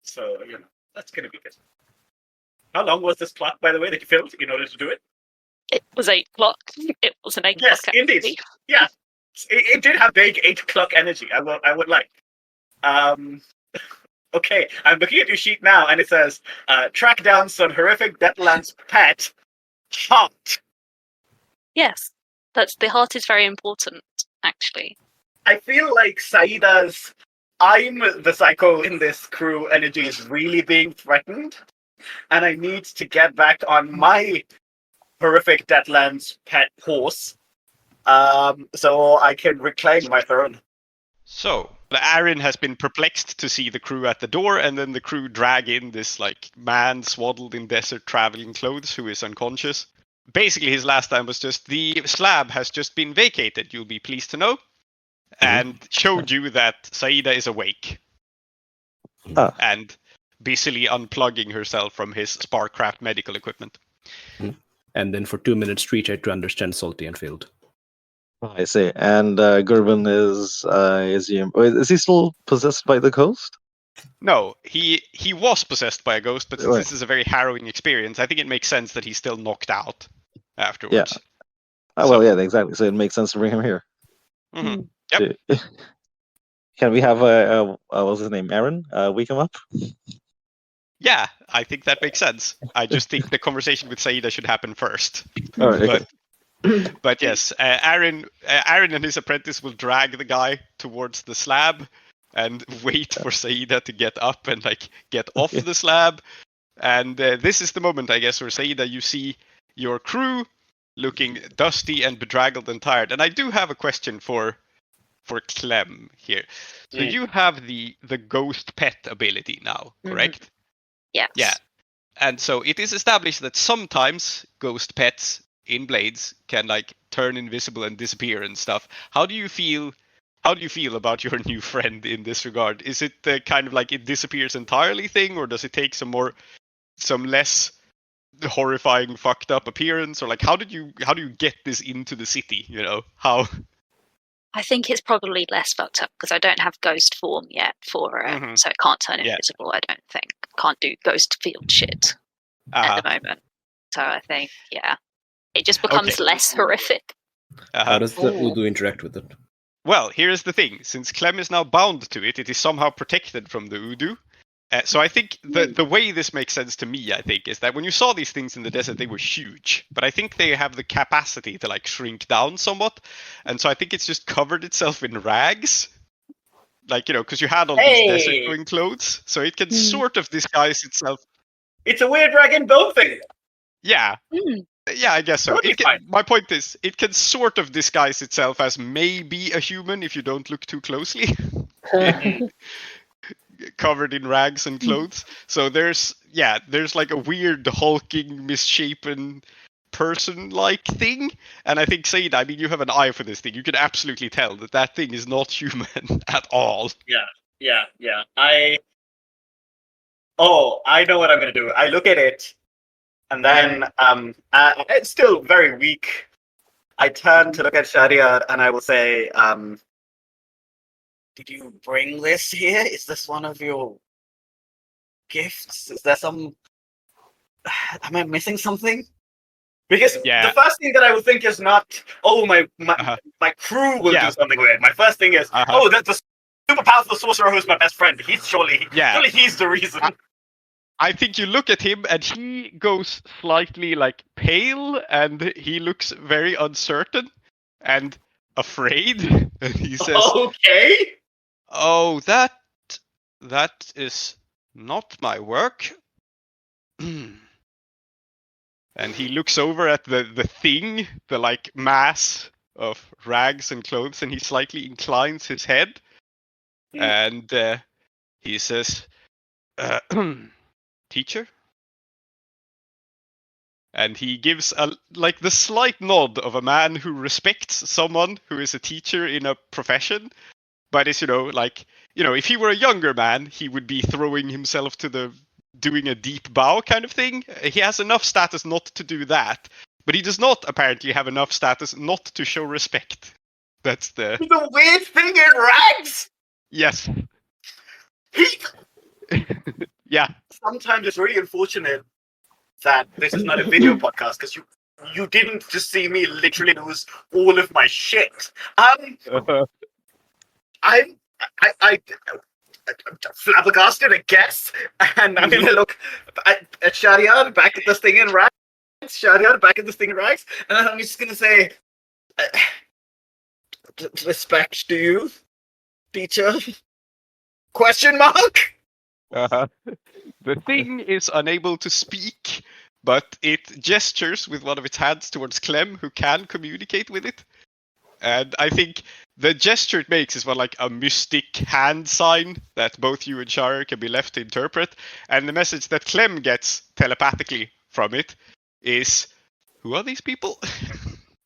Speaker 4: So, that's going to be good. How long was this clock, by the way, that you filled in order to do it?
Speaker 6: It was 8 o'clock. It was an 8
Speaker 4: Yes,
Speaker 6: o'clock.
Speaker 4: indeed.
Speaker 6: Actually.
Speaker 4: Yeah, it did have big 8 o'clock energy. I would like. Okay, I'm looking at your sheet now, and it says, track down some horrific Deadlands pet, Heart.
Speaker 6: Yes, the heart is very important, actually.
Speaker 4: I feel like Saeeda's I'm the psycho in this crew energy is really being threatened, and I need to get back on my horrific Deadlands pet horse, so I can reclaim my throne.
Speaker 3: So Aaron has been perplexed to see the crew at the door, and then the crew drag in this like man swaddled in desert traveling clothes who is unconscious. Basically, his last time was just the slab has just been vacated. You'll be pleased to know. And showed you that Saeeda is awake and busily unplugging herself from his Sparkcraft medical equipment.
Speaker 5: And then for 2 minutes, Tree tried to understand Salty and failed.
Speaker 7: I see. And Gurban is he still possessed by the ghost?
Speaker 3: No, he was possessed by a ghost, but since
Speaker 7: Right.
Speaker 3: this is a very harrowing experience, I think it makes sense that he's still knocked out afterwards.
Speaker 7: Yeah. Well, yeah, exactly. So it makes sense to bring him here.
Speaker 3: Mm-hmm. Yep.
Speaker 7: Can we have what's his name, Aaron? Wake him up.
Speaker 3: Yeah, I think that makes sense. I just think the conversation with Saeeda should happen first.
Speaker 7: All right. Okay.
Speaker 3: But yes, Aaron and his apprentice will drag the guy towards the slab and wait for Saeeda to get up and like get off the slab. And this is the moment, I guess, where Saeeda, you see your crew looking dusty and bedraggled and tired. And I do have a question for Clem here. So you have the ghost pet ability now, correct?
Speaker 6: Yes.
Speaker 3: Yeah. And so it is established that sometimes ghost pets in Blades can like turn invisible and disappear and stuff. How do you feel about your new friend in this regard? Is it the kind of like it disappears entirely thing, or does it take some less horrifying fucked up appearance, or like how do you get this into the city, how?
Speaker 6: I think it's probably less fucked up because I don't have ghost form yet for it, so it can't turn invisible. I don't think can't do ghost field shit at the moment. So I think it just becomes less horrific.
Speaker 5: How does the Udu interact with it?
Speaker 3: Well, here's the thing: since Clem is now bound to it, it is somehow protected from the Udu. So I think the way this makes sense to me, I think, is that when you saw these things in the desert, they were huge, but I think they have the capacity to like shrink down somewhat, and so I think it's just covered itself in rags, like because you had all these desert-going clothes, so it can sort of disguise itself.
Speaker 4: It's a weird dragon bone thing.
Speaker 3: Yeah. Yeah, I guess so.
Speaker 4: Totally fine.
Speaker 3: My point is, it can sort of disguise itself as maybe a human if you don't look too closely. Covered in rags and clothes. So there's like a weird hulking, misshapen person-like thing. And I think, Saeeda, I mean, you have an eye for this thing. You can absolutely tell that that thing is not human at all.
Speaker 4: Yeah. I know what I'm gonna do. I look at it, and then it's still very weak. I turn to look at Shahryar, and I will say, "Did you bring this here? Is this one of your gifts? Is there some? Am I missing something?" Because the first thing that I would think is not, "Oh, my crew will do something with it." My first thing is, "Oh, that's the super powerful sorcerer who's my best friend. Surely he's the reason."
Speaker 3: I think you look at him and he goes slightly like pale and he looks very uncertain and afraid. And he says,
Speaker 4: "Okay.
Speaker 3: Oh, that is not my work." And he looks over at the thing, the like mass of rags and clothes, and he slightly inclines his head. And he says, "Teacher?" And he gives the slight nod of a man who respects someone who is a teacher in a profession, but is, if he were a younger man, he would be throwing himself to doing a deep bow kind of thing. He has enough status not to do that, but he does not apparently have enough status not to show respect. That's the
Speaker 4: weird thing in rags.
Speaker 3: Yes. Yeah.
Speaker 4: Sometimes it's really unfortunate that this is not a video podcast, because you didn't just see me literally lose all of my shit. I'm flabbergasted, I guess, and I'm gonna look at Shahryar back at this thing in rags. And I'm just gonna say, "Respect to you, teacher?" Question mark.
Speaker 3: The thing is unable to speak, but it gestures with one of its hands towards Clem, who can communicate with it. And I think the gesture it makes is like a mystic hand sign that both you and Shahryar can be left to interpret. And the message that Clem gets telepathically from it is, "Who are these people?"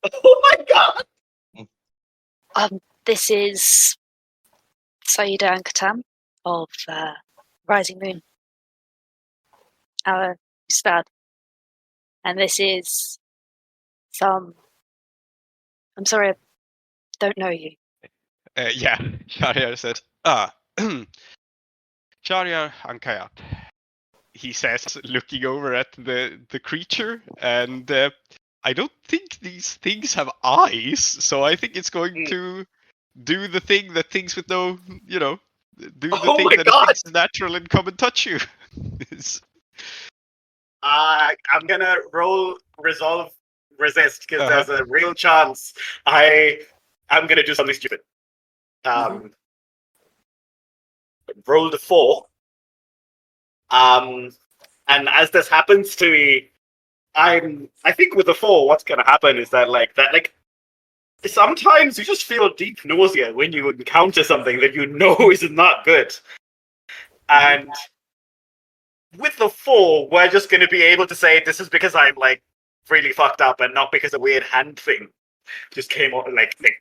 Speaker 4: Oh my god!
Speaker 6: This is Saeeda and Katam of Rising Moon, our Ustad. And this is I'm sorry, I don't know you.
Speaker 3: Yeah, Shahryar said, Shahryar Ankayat, he says, looking over at the creature, and I don't think these things have eyes, so I think it's going to do the thing that things with no, do the thing that it thinks is natural and come and touch you.
Speaker 4: I'm gonna roll resolve resist, because there's a real chance I'm gonna do something stupid. Rolled a 4. And as this happens to me, I think with the 4, what's gonna happen is that sometimes you just feel deep nausea when you encounter something that you know is not good. And with the 4, we're just gonna be able to say this is because I'm really fucked up, and not because a weird hand thing just came on thing.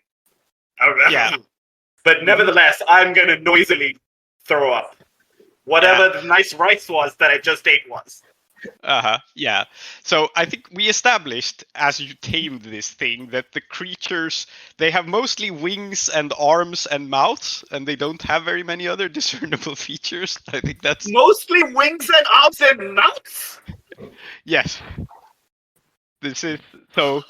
Speaker 3: Yeah.
Speaker 4: But nevertheless, I'm gonna noisily throw up. Whatever the nice rice was that I just ate was.
Speaker 3: Yeah. So I think we established, as you tamed this thing, that the creatures, they have mostly wings and arms and mouths, and they don't have very many other discernible features. I think that's...
Speaker 4: Mostly wings and arms and mouths?
Speaker 3: Yes. This is... So,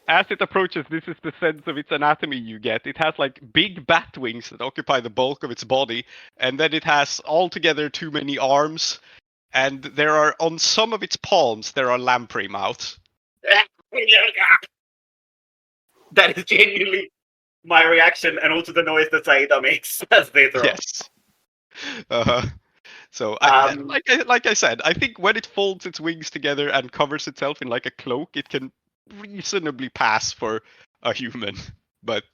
Speaker 3: as it approaches, this is the sense of its anatomy you get. It has big bat wings that occupy the bulk of its body, and then it has altogether too many arms, and there are, on some of its palms, there are lamprey mouths.
Speaker 4: That is genuinely my reaction, and also the noise that Saeeda makes as they throw.
Speaker 3: Yes. So, like I said, I think when it folds its wings together and covers itself in a cloak, it can reasonably pass for a human. But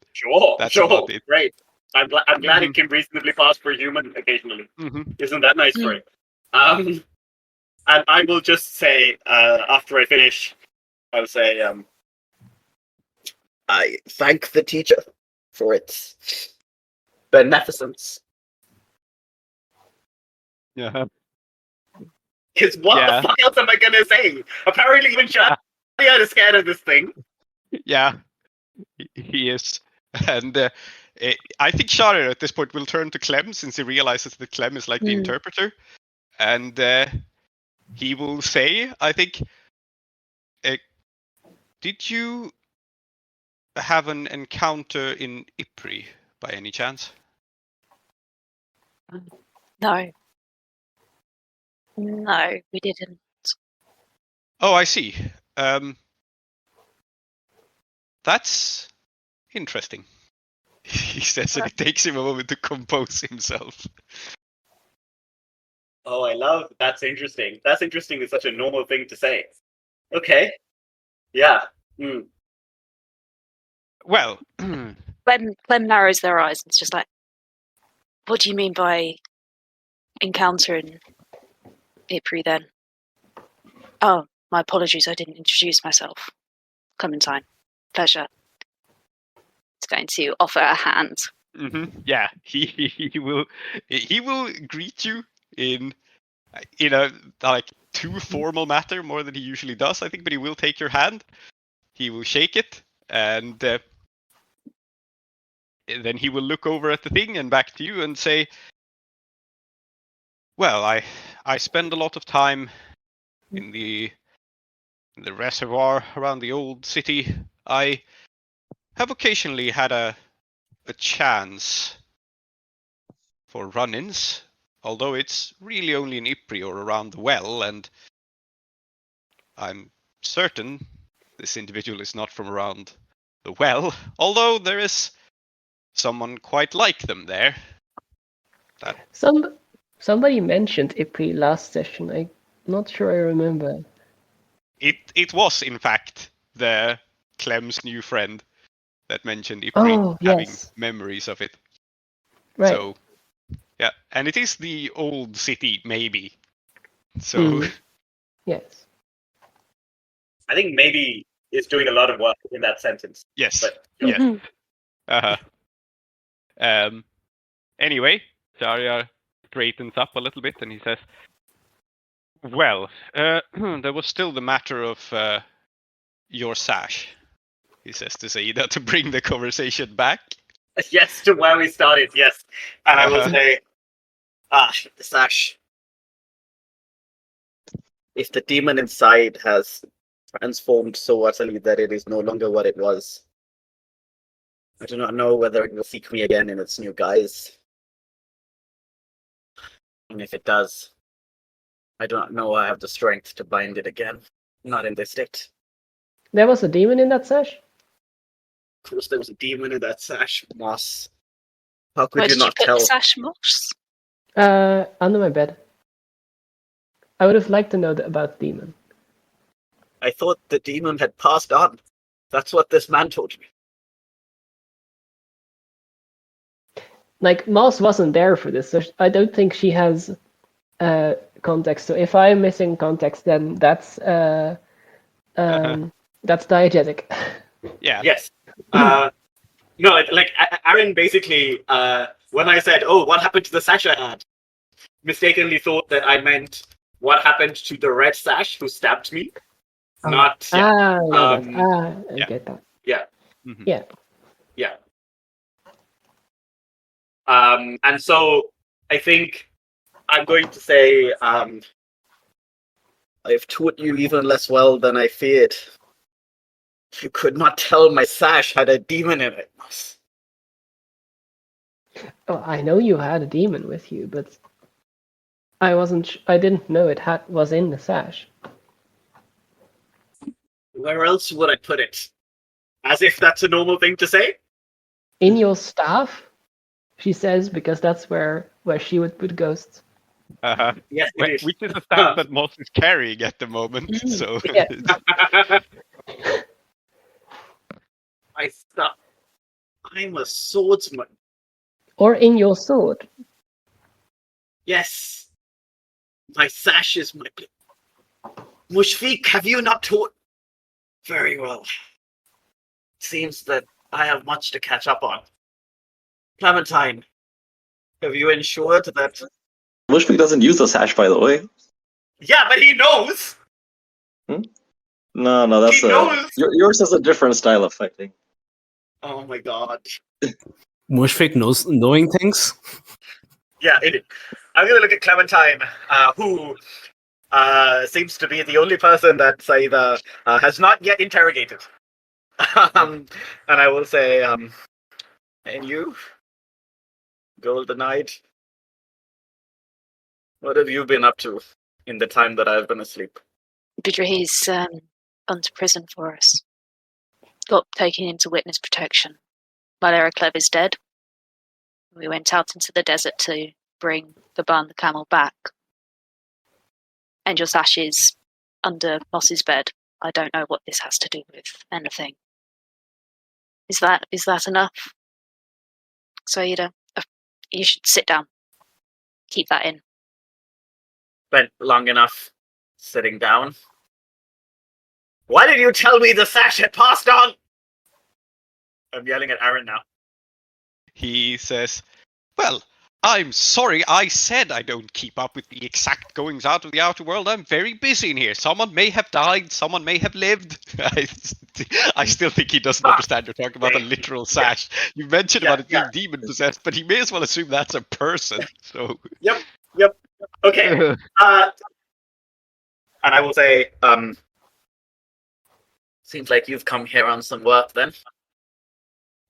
Speaker 3: that's about it.
Speaker 4: Great. I'm glad it can reasonably pass for a human occasionally. Isn't that nice for it? And I will just say, after I finish, I'll say, I thank the teacher for its beneficence.
Speaker 3: Yeah.
Speaker 4: Because what the fuck else am I gonna say? Apparently even Aadiyat is scared of this thing.
Speaker 3: Yeah, he is. And I think Shahryar at this point will turn to Clem since he realizes that Clem is like the interpreter. And he will say, I think, did you have an encounter in Ypres by any chance?
Speaker 6: No. No, we didn't.
Speaker 3: Oh, I see. That's interesting. He says, and it takes him a moment to compose himself.
Speaker 4: Oh, I love that's interesting. That's interesting is such a normal thing to say. Okay. Yeah. Mm.
Speaker 3: Well,
Speaker 6: Clem narrows their eyes and it's just like, what do you mean by encounter in Ypres then? Oh, my apologies, I didn't introduce myself. Clementine. Pleasure. It's going to offer a hand.
Speaker 3: Yeah, he will greet you in a like too formal manner more than he usually does, I think, but he will take your hand. He will shake it, and then he will look over at the thing and back to you and say, well, I spend a lot of time in the reservoir around the old city. I have occasionally had a chance for run-ins, although it's really only in Ypres or around the well, and I'm certain this individual is not from around the well, although there is someone quite like them there.
Speaker 1: Somebody mentioned Ypres last session. I'm not sure I remember.
Speaker 3: It was, in fact, the Clem's new friend that mentioned Ypres
Speaker 1: Oh,
Speaker 3: having
Speaker 1: yes.
Speaker 3: memories of it.
Speaker 1: Right.
Speaker 3: So, yeah, and it is the old city, maybe. So,
Speaker 1: Yes.
Speaker 4: I think maybe is doing a lot of work in that sentence.
Speaker 3: yes,
Speaker 4: But
Speaker 3: yes. Anyway, Shahryar straightens up a little bit and he says, well, there was still the matter of your sash, he says to Saeeda to bring the conversation back.
Speaker 4: yes, to where we started, yes. And I will say, the sash. If the demon inside has transformed so utterly that it is no longer what it was, I do not know whether it will seek me again in its new guise. And if it does, I do not know I have the strength to bind it again. Not in this state.
Speaker 1: There was a demon in that sash?
Speaker 4: Of course, there was a demon in that sash, Moss. How could
Speaker 6: Where
Speaker 4: you
Speaker 6: did
Speaker 4: not
Speaker 6: you put
Speaker 4: tell?
Speaker 6: the sash, Moss?
Speaker 1: Under my bed. I would have liked to know about the demon.
Speaker 4: I thought the demon had passed on. That's what this man told me.
Speaker 1: Like, Moss wasn't there for this, so I don't think she has context. So if I'm missing context, then that's diegetic.
Speaker 3: Yeah.
Speaker 4: Yes. No, like Aaron basically, when I said, "Oh, what happened to the sash I had?" mistakenly thought that I meant what happened to the red sash who stabbed me. Not.
Speaker 1: I get that.
Speaker 4: Yeah.
Speaker 3: Mm-hmm.
Speaker 1: Yeah.
Speaker 4: Yeah. And so I think I'm going to say, I've taught you even less well than I feared. You could not tell my sash had a demon in it.
Speaker 1: Oh, I know you had a demon with you, but I didn't know it was in the sash.
Speaker 4: Where else would I put it? As if that's a normal thing to say?
Speaker 1: In your staff, she says, because that's where she would put ghosts.
Speaker 4: Yes, it is.
Speaker 3: Which is the staff that Moss is carrying at the moment. So
Speaker 1: Yeah.
Speaker 4: I'm a swordsman.
Speaker 1: Or in your sword.
Speaker 4: Yes. My sash is my... Mushfiq, have you not taught... Very well. Seems that I have much to catch up on. Clementine, have you ensured that...
Speaker 8: Mushfiq doesn't use the sash, by the way.
Speaker 4: Yeah, but he knows!
Speaker 8: No, that's
Speaker 4: He knows!
Speaker 8: yours is a different style of fighting.
Speaker 4: Oh my god.
Speaker 5: Mushfiq knows knowing things.
Speaker 4: Yeah, it is. I'm gonna look at Clementine, who seems to be the only person that Saeeda has not yet interrogated. And I will say, and you, Golden Knight, what have you been up to in the time that I've been asleep?
Speaker 6: Bidrihi's gone to prison for us. Got taken into witness protection. Malera Clev is dead. We went out into the desert to bring Gurban the Camel back. And your Sashes under Moss's bed. I don't know what this has to do with anything. Is that enough? Saeeda, you should sit down. Keep that in.
Speaker 4: Spent long enough sitting down. Why did you tell me the sash had passed on? I'm yelling at Aaron now.
Speaker 3: He says, well, I'm sorry I said I don't keep up with the exact goings out of the outer world. I'm very busy in here. Someone may have died, someone may have lived. I still think he doesn't understand you're talking about a literal sash. You mentioned about it being demon possessed, but he may as well assume that's a person. So
Speaker 4: Yep. Okay. And I will say, seems like you've come here on some work then.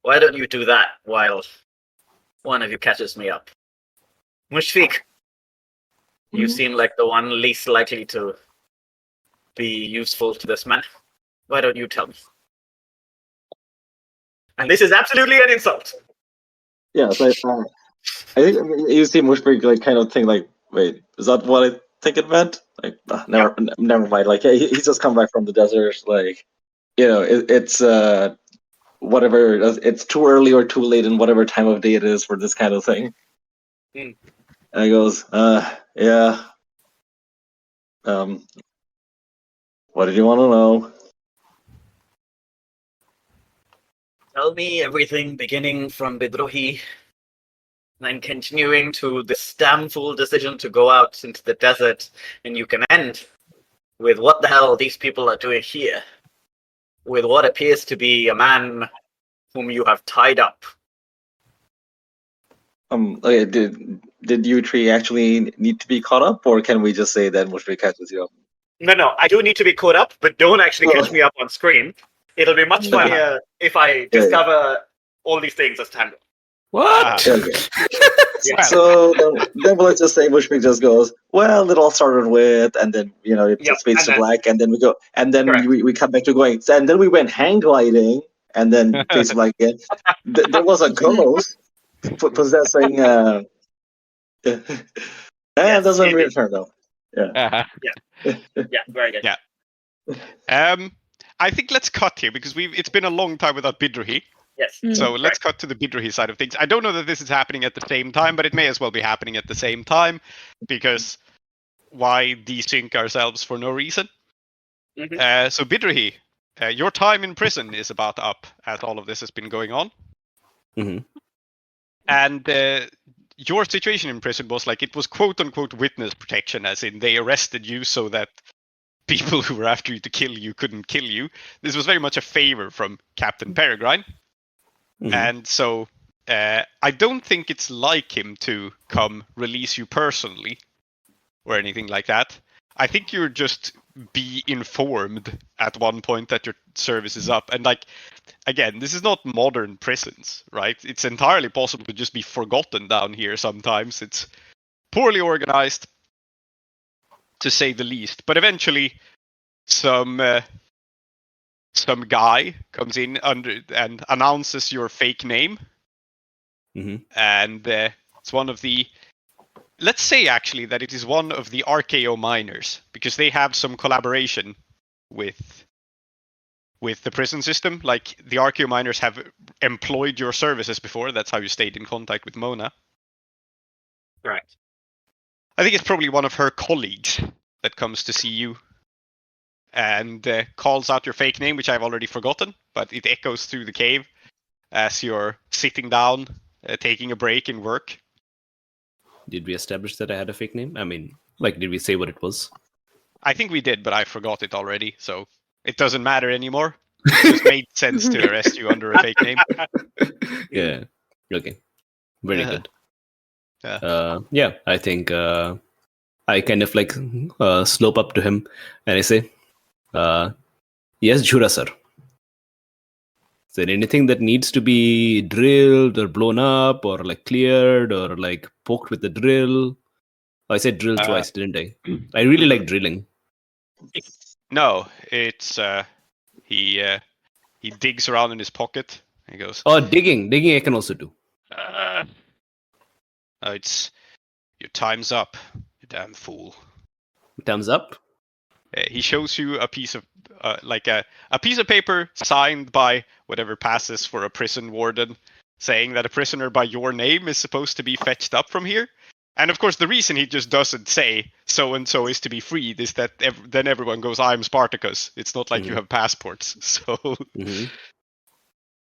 Speaker 4: Why don't you do that while one of you catches me up? Mushfiq, you seem like the one least likely to be useful to this man. Why don't you tell me? And this is absolutely an insult.
Speaker 8: Yeah, so I think you see Mushfiq like kind of think like, wait, is that what I think it meant? Like, never mind. Like, he's just come back from the desert. Like, it's whatever. It's too early or too late in whatever time of day it is for this kind of thing. And he goes, yeah. What did you want to know?
Speaker 4: Tell me everything beginning from Bidrohi, then continuing to this damn fool decision to go out into the desert, and you can end with what the hell these people are doing here, with what appears to be a man whom you have tied up.
Speaker 8: Okay, did you three actually need to be caught up, or can we just say that Mushfiq catches you up?
Speaker 4: No, I do need to be caught up, but don't actually catch me up on screen. It'll be much funnier if I discover all these things as time.
Speaker 5: What?
Speaker 8: Okay. So then let's just say Mushfiq just goes, well, it all started with, and then it just fades to black, and then we go, and then we come back to going, and then we went hang gliding, and then fades to black again. There was a ghost possessing. That's when we return though.
Speaker 4: Yeah, very good.
Speaker 3: Yeah. I think let's cut here because it's been a long time without Bidrohi.
Speaker 4: Yes.
Speaker 3: So let's cut to the Bidrohi side of things. I don't know that this is happening at the same time, but it may as well be happening at the same time because why desync ourselves for no reason? So Bidrohi, your time in prison is about up as all of this has been going on. And your situation in prison was like, it was quote unquote witness protection, as in they arrested you so that people who were after you to kill you couldn't kill you. This was very much a favor from Captain Peregrine. And so I don't think it's like him to come release you personally or anything like that. I think you're just be informed at one point that your service is up. And like, again, this is not modern prisons, right? It's entirely possible to just be forgotten down here sometimes. It's poorly organized, to say the least. But eventually, some guy comes in and announces your fake name. And it's one of the... Let's say, actually, that it is one of the RKO miners, because they have some collaboration with the prison system. Like, the RKO miners have employed your services before. That's how you stayed in contact with Mona.
Speaker 4: Right.
Speaker 3: I think it's probably one of her colleagues that comes to see you. and calls out your fake name, which I've already forgotten, but it echoes through the cave as you're sitting down, taking a break in work.
Speaker 5: Did we establish that I had a fake name? I mean, like, did we say what it was?
Speaker 3: I think we did, but I forgot it already, so it doesn't matter anymore. It just made sense to arrest you under a fake name.
Speaker 5: Yeah. Okay. Very good.
Speaker 3: Yeah.
Speaker 5: I think I kind of like slope up to him and I say, yes, Jura sir. Is there anything that needs to be drilled or blown up or like cleared or like poked with the drill? I said drill twice, didn't I? I really like drilling.
Speaker 3: No, it's he digs around in his pocket. He goes,
Speaker 5: Oh, digging I can also do.
Speaker 3: It's your time's up, you damn fool.
Speaker 5: Thumbs up.
Speaker 3: He shows you a piece of a piece of paper signed by whatever passes for a prison warden, saying that a prisoner by your name is supposed to be fetched up from here. And of course, the reason he just doesn't say so and so is to be freed is that then everyone goes, "I'm Spartacus." It's not like you have passports, so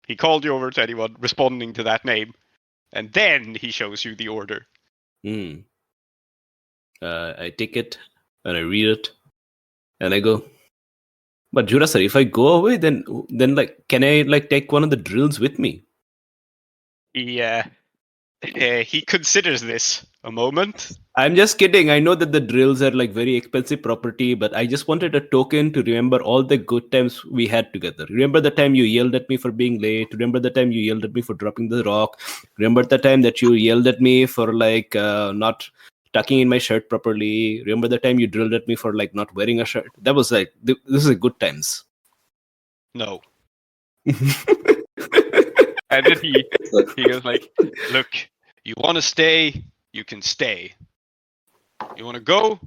Speaker 3: he called you over to anyone responding to that name, and then he shows you the order.
Speaker 5: I take it and I read it, and I go, but Jura sir, if I go away, then like, can I like take one of the drills with me?
Speaker 3: He considers this a moment.
Speaker 5: I'm just kidding. I know that the drills are like very expensive property, but I just wanted a token to remember all the good times we had together. Remember the time you yelled at me for being late. Remember the time you yelled at me for dropping the rock. Remember the time that you yelled at me for like not tucking in my shirt properly. Remember the time you drilled at me for like not wearing a shirt. That was like, this is good times.
Speaker 3: No. And then he goes like, look, you want to stay, you can stay. You want to go?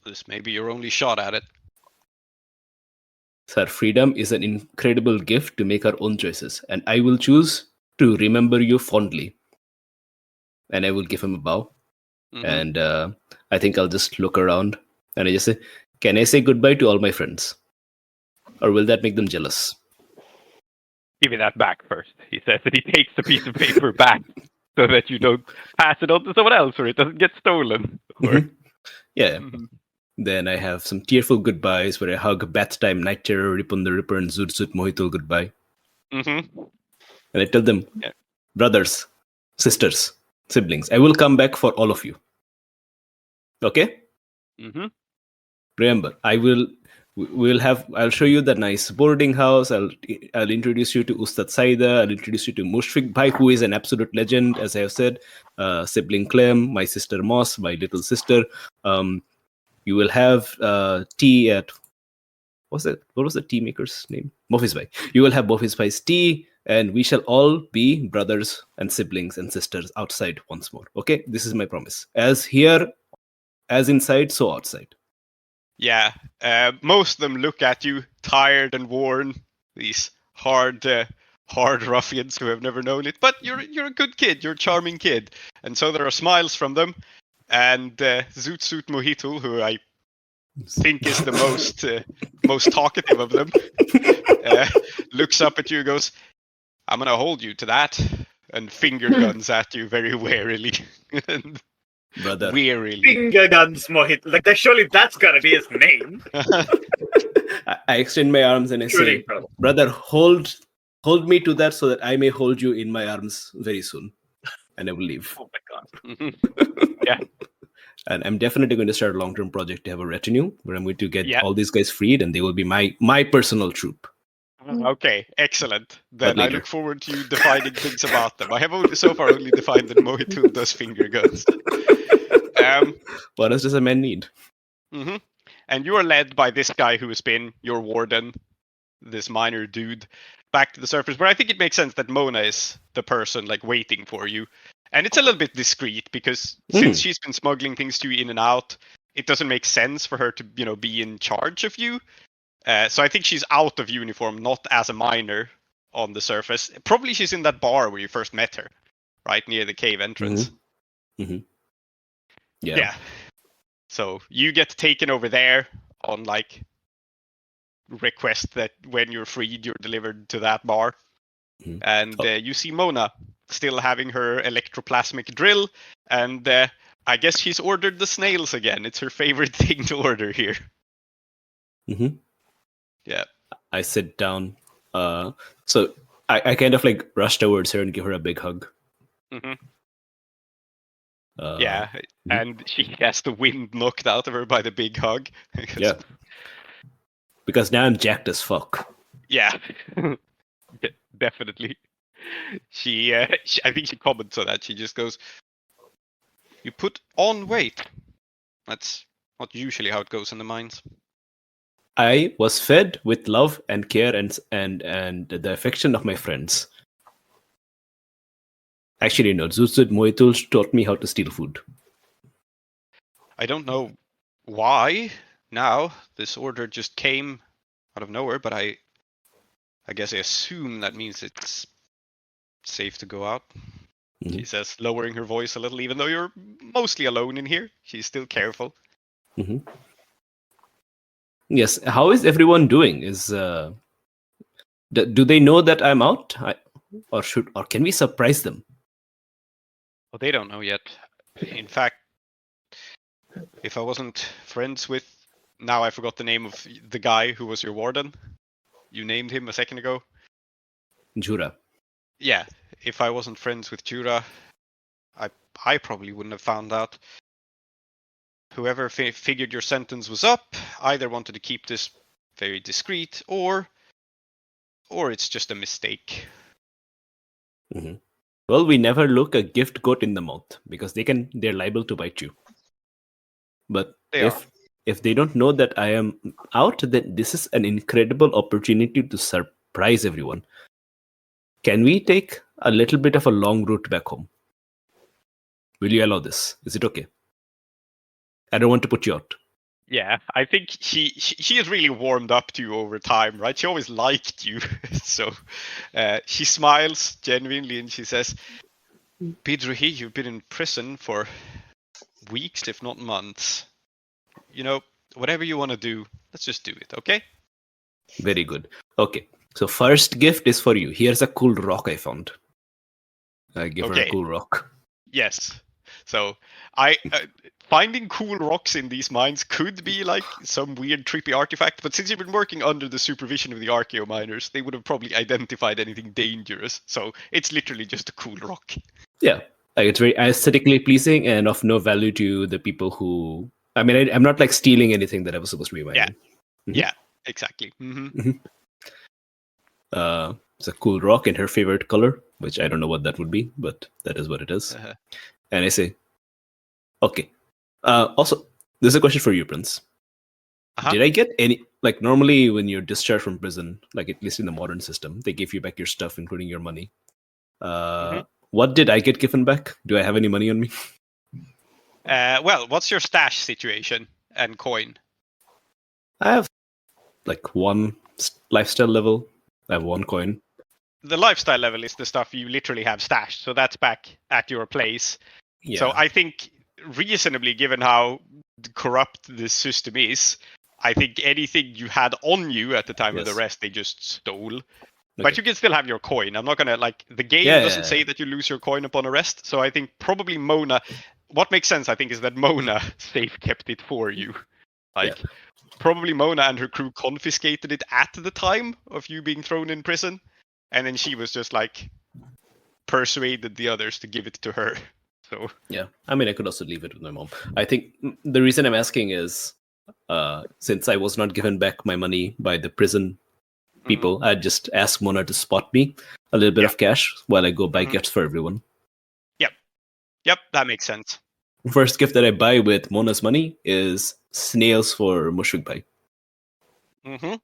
Speaker 3: This may be your only shot at it.
Speaker 5: Sir, freedom is an incredible gift to make our own choices, and I will choose to remember you fondly. And I will give him a bow. And I think I'll just look around and I just say, can I say goodbye to all my friends? Or will that make them jealous?
Speaker 3: Give me that back first, he says, and he takes the piece of paper back so that you don't pass it on to someone else or it doesn't get stolen. Or...
Speaker 5: Yeah. Then I have some tearful goodbyes where I hug Bath Time, Night Terror, Ripon the Ripper, and Zudsut Mohitul goodbye. And I tell them, brothers, sisters, siblings, I will come back for all of you. Okay? Remember, I'll show you the nice boarding house. I'll introduce you to Ustad Saeeda. I'll introduce you to Mushfiq Bhai, who is an absolute legend, as I have said. Sibling Clem, my sister Moss, my little sister. You will have tea at... What was the tea maker's name? Mofis Bhai. You will have Mofis Bhai's tea, and we shall all be brothers and siblings and sisters outside once more. Okay? This is my promise. As here, as inside, so outside.
Speaker 3: Yeah, most of them look at you, tired and worn. These hard ruffians who have never known it. But you're a good kid. You're a charming kid, and so there are smiles from them. And Zutsut Mohitul, who I think is the most talkative of them, looks up at you and goes, "I'm gonna hold you to that," and finger guns at you very warily. And
Speaker 5: brother.
Speaker 3: Wearily.
Speaker 4: Finger guns, Mohit. Like, surely that's gotta be his name.
Speaker 5: I extend my arms and I say, brother, hold me to that so that I may hold you in my arms very soon. And I will leave.
Speaker 4: Oh my god.
Speaker 3: Yeah.
Speaker 5: And I'm definitely going to start a long-term project to have a retinue where I'm going to get all these guys freed and they will be my personal troop.
Speaker 3: Okay, excellent. Then I look forward to you defining things about them. I have so far only defined that Mohitul does finger guns.
Speaker 5: What else does a man need?
Speaker 3: And you are led by this guy who has been your warden, this minor dude, back to the surface, where I think it makes sense that Mona is the person like waiting for you. And it's a little bit discreet because since she's been smuggling things to you in and out, it doesn't make sense for her to, be in charge of you. So I think she's out of uniform, not as a minor on the surface. Probably she's in that bar where you first met her, right near the cave entrance. Yeah. So you get taken over there on like request that when you're freed, you're delivered to that bar.
Speaker 5: Mhm.
Speaker 3: And you see Mona still having her electroplasmic drill, and I guess she's ordered the snails again. It's her favorite thing to order here.
Speaker 5: Mm-hmm.
Speaker 3: Yeah.
Speaker 5: I sit down. So I kind of like rush towards her and give her a big hug.
Speaker 3: Mm-hmm.
Speaker 5: Uh,
Speaker 3: Yeah, and she has the wind knocked out of her by the big hug.
Speaker 5: Yeah. Because now I'm jacked as fuck.
Speaker 3: Yeah, definitely. She, I think she comments on that. She just goes, "You put on weight." That's not usually how it goes in the mines.
Speaker 5: I was fed with love and care and the affection of my friends. Actually, no. Zuzud Moitul taught me how to steal food.
Speaker 3: I don't know why now this order just came out of nowhere, but I guess I assume that means it's safe to go out.
Speaker 5: Mhm.
Speaker 3: She says, lowering her voice a little, even though you're mostly alone in here. She's still careful.
Speaker 5: Mm-hmm. Yes. How is everyone doing? Do they know that I'm out, or can we surprise them?
Speaker 3: Well, they don't know yet. In fact, if I wasn't friends with, now I forgot the name of the guy who was your warden. You named him a second ago.
Speaker 5: Jura.
Speaker 3: Yeah, if I wasn't friends with Jura, I probably wouldn't have found out. Whoever figured your sentence was up either wanted to keep this very discreet, or it's just a mistake.
Speaker 5: Mm-hmm. Well, we never look a gift goat in the mouth because they're liable to bite you. But if they don't know that I am out, then this is an incredible opportunity to surprise everyone. Can we take a little bit of a long route back home? Will you allow this? Is it okay? I don't want to put you out.
Speaker 3: Yeah, I think she has really warmed up to you over time, right? She always liked you. So she smiles genuinely and she says, Bidruhi, you've been in prison for weeks, if not months. You know, whatever you want to do, let's just do it, okay?
Speaker 5: Very good. Okay, so first gift is for you. Here's a cool rock I found. I give her a cool rock.
Speaker 3: Yes. So finding cool rocks in these mines could be like some weird trippy artifact, but since you've been working under the supervision of the archaeo miners, they would have probably identified anything dangerous. So it's literally just a cool rock.
Speaker 5: Yeah, like it's very aesthetically pleasing and of no value to the people who. I mean, I'm not like stealing anything that I was supposed to be mining.
Speaker 3: Yeah,
Speaker 5: Mm-hmm.
Speaker 3: yeah, exactly. Mm-hmm.
Speaker 5: It's a cool rock in her favorite color, which I don't know what that would be, but that is what it is.
Speaker 3: Uh-huh.
Speaker 5: And I say, okay. Also, there's a question for you, Prince.
Speaker 3: Uh-huh.
Speaker 5: Did I get any, like normally when you're discharged from prison, like at least in the modern system, they give you back your stuff, including your money. What did I get given back? Do I have any money on me?
Speaker 3: Well, what's your stash situation and coin?
Speaker 5: I have like one lifestyle level. I have one coin.
Speaker 3: The lifestyle level is the stuff you literally have stashed, so that's back at your place.
Speaker 5: Yeah.
Speaker 3: So I think reasonably, given how corrupt this system is, I think anything you had on you at the time of the arrest, they just stole. Okay. But you can still have your coin. I'm not gonna the game doesn't say that you lose your coin upon arrest. So I think probably Mona. What makes sense, I think, is that Mona safe kept it for you. Probably Mona and her crew confiscated it at the time of you being thrown in prison, and then she was just persuaded the others to give it to her. So
Speaker 5: yeah, I mean, I could also leave it with my mom. I think the reason I'm asking is since I was not given back my money by the prison people, I'd just ask Mona to spot me a little bit of cash while I go buy gifts for everyone.
Speaker 3: Yep, that makes sense.
Speaker 5: First gift that I buy with Mona's money is snails for Mushfik Bhai.
Speaker 3: Mm-hmm.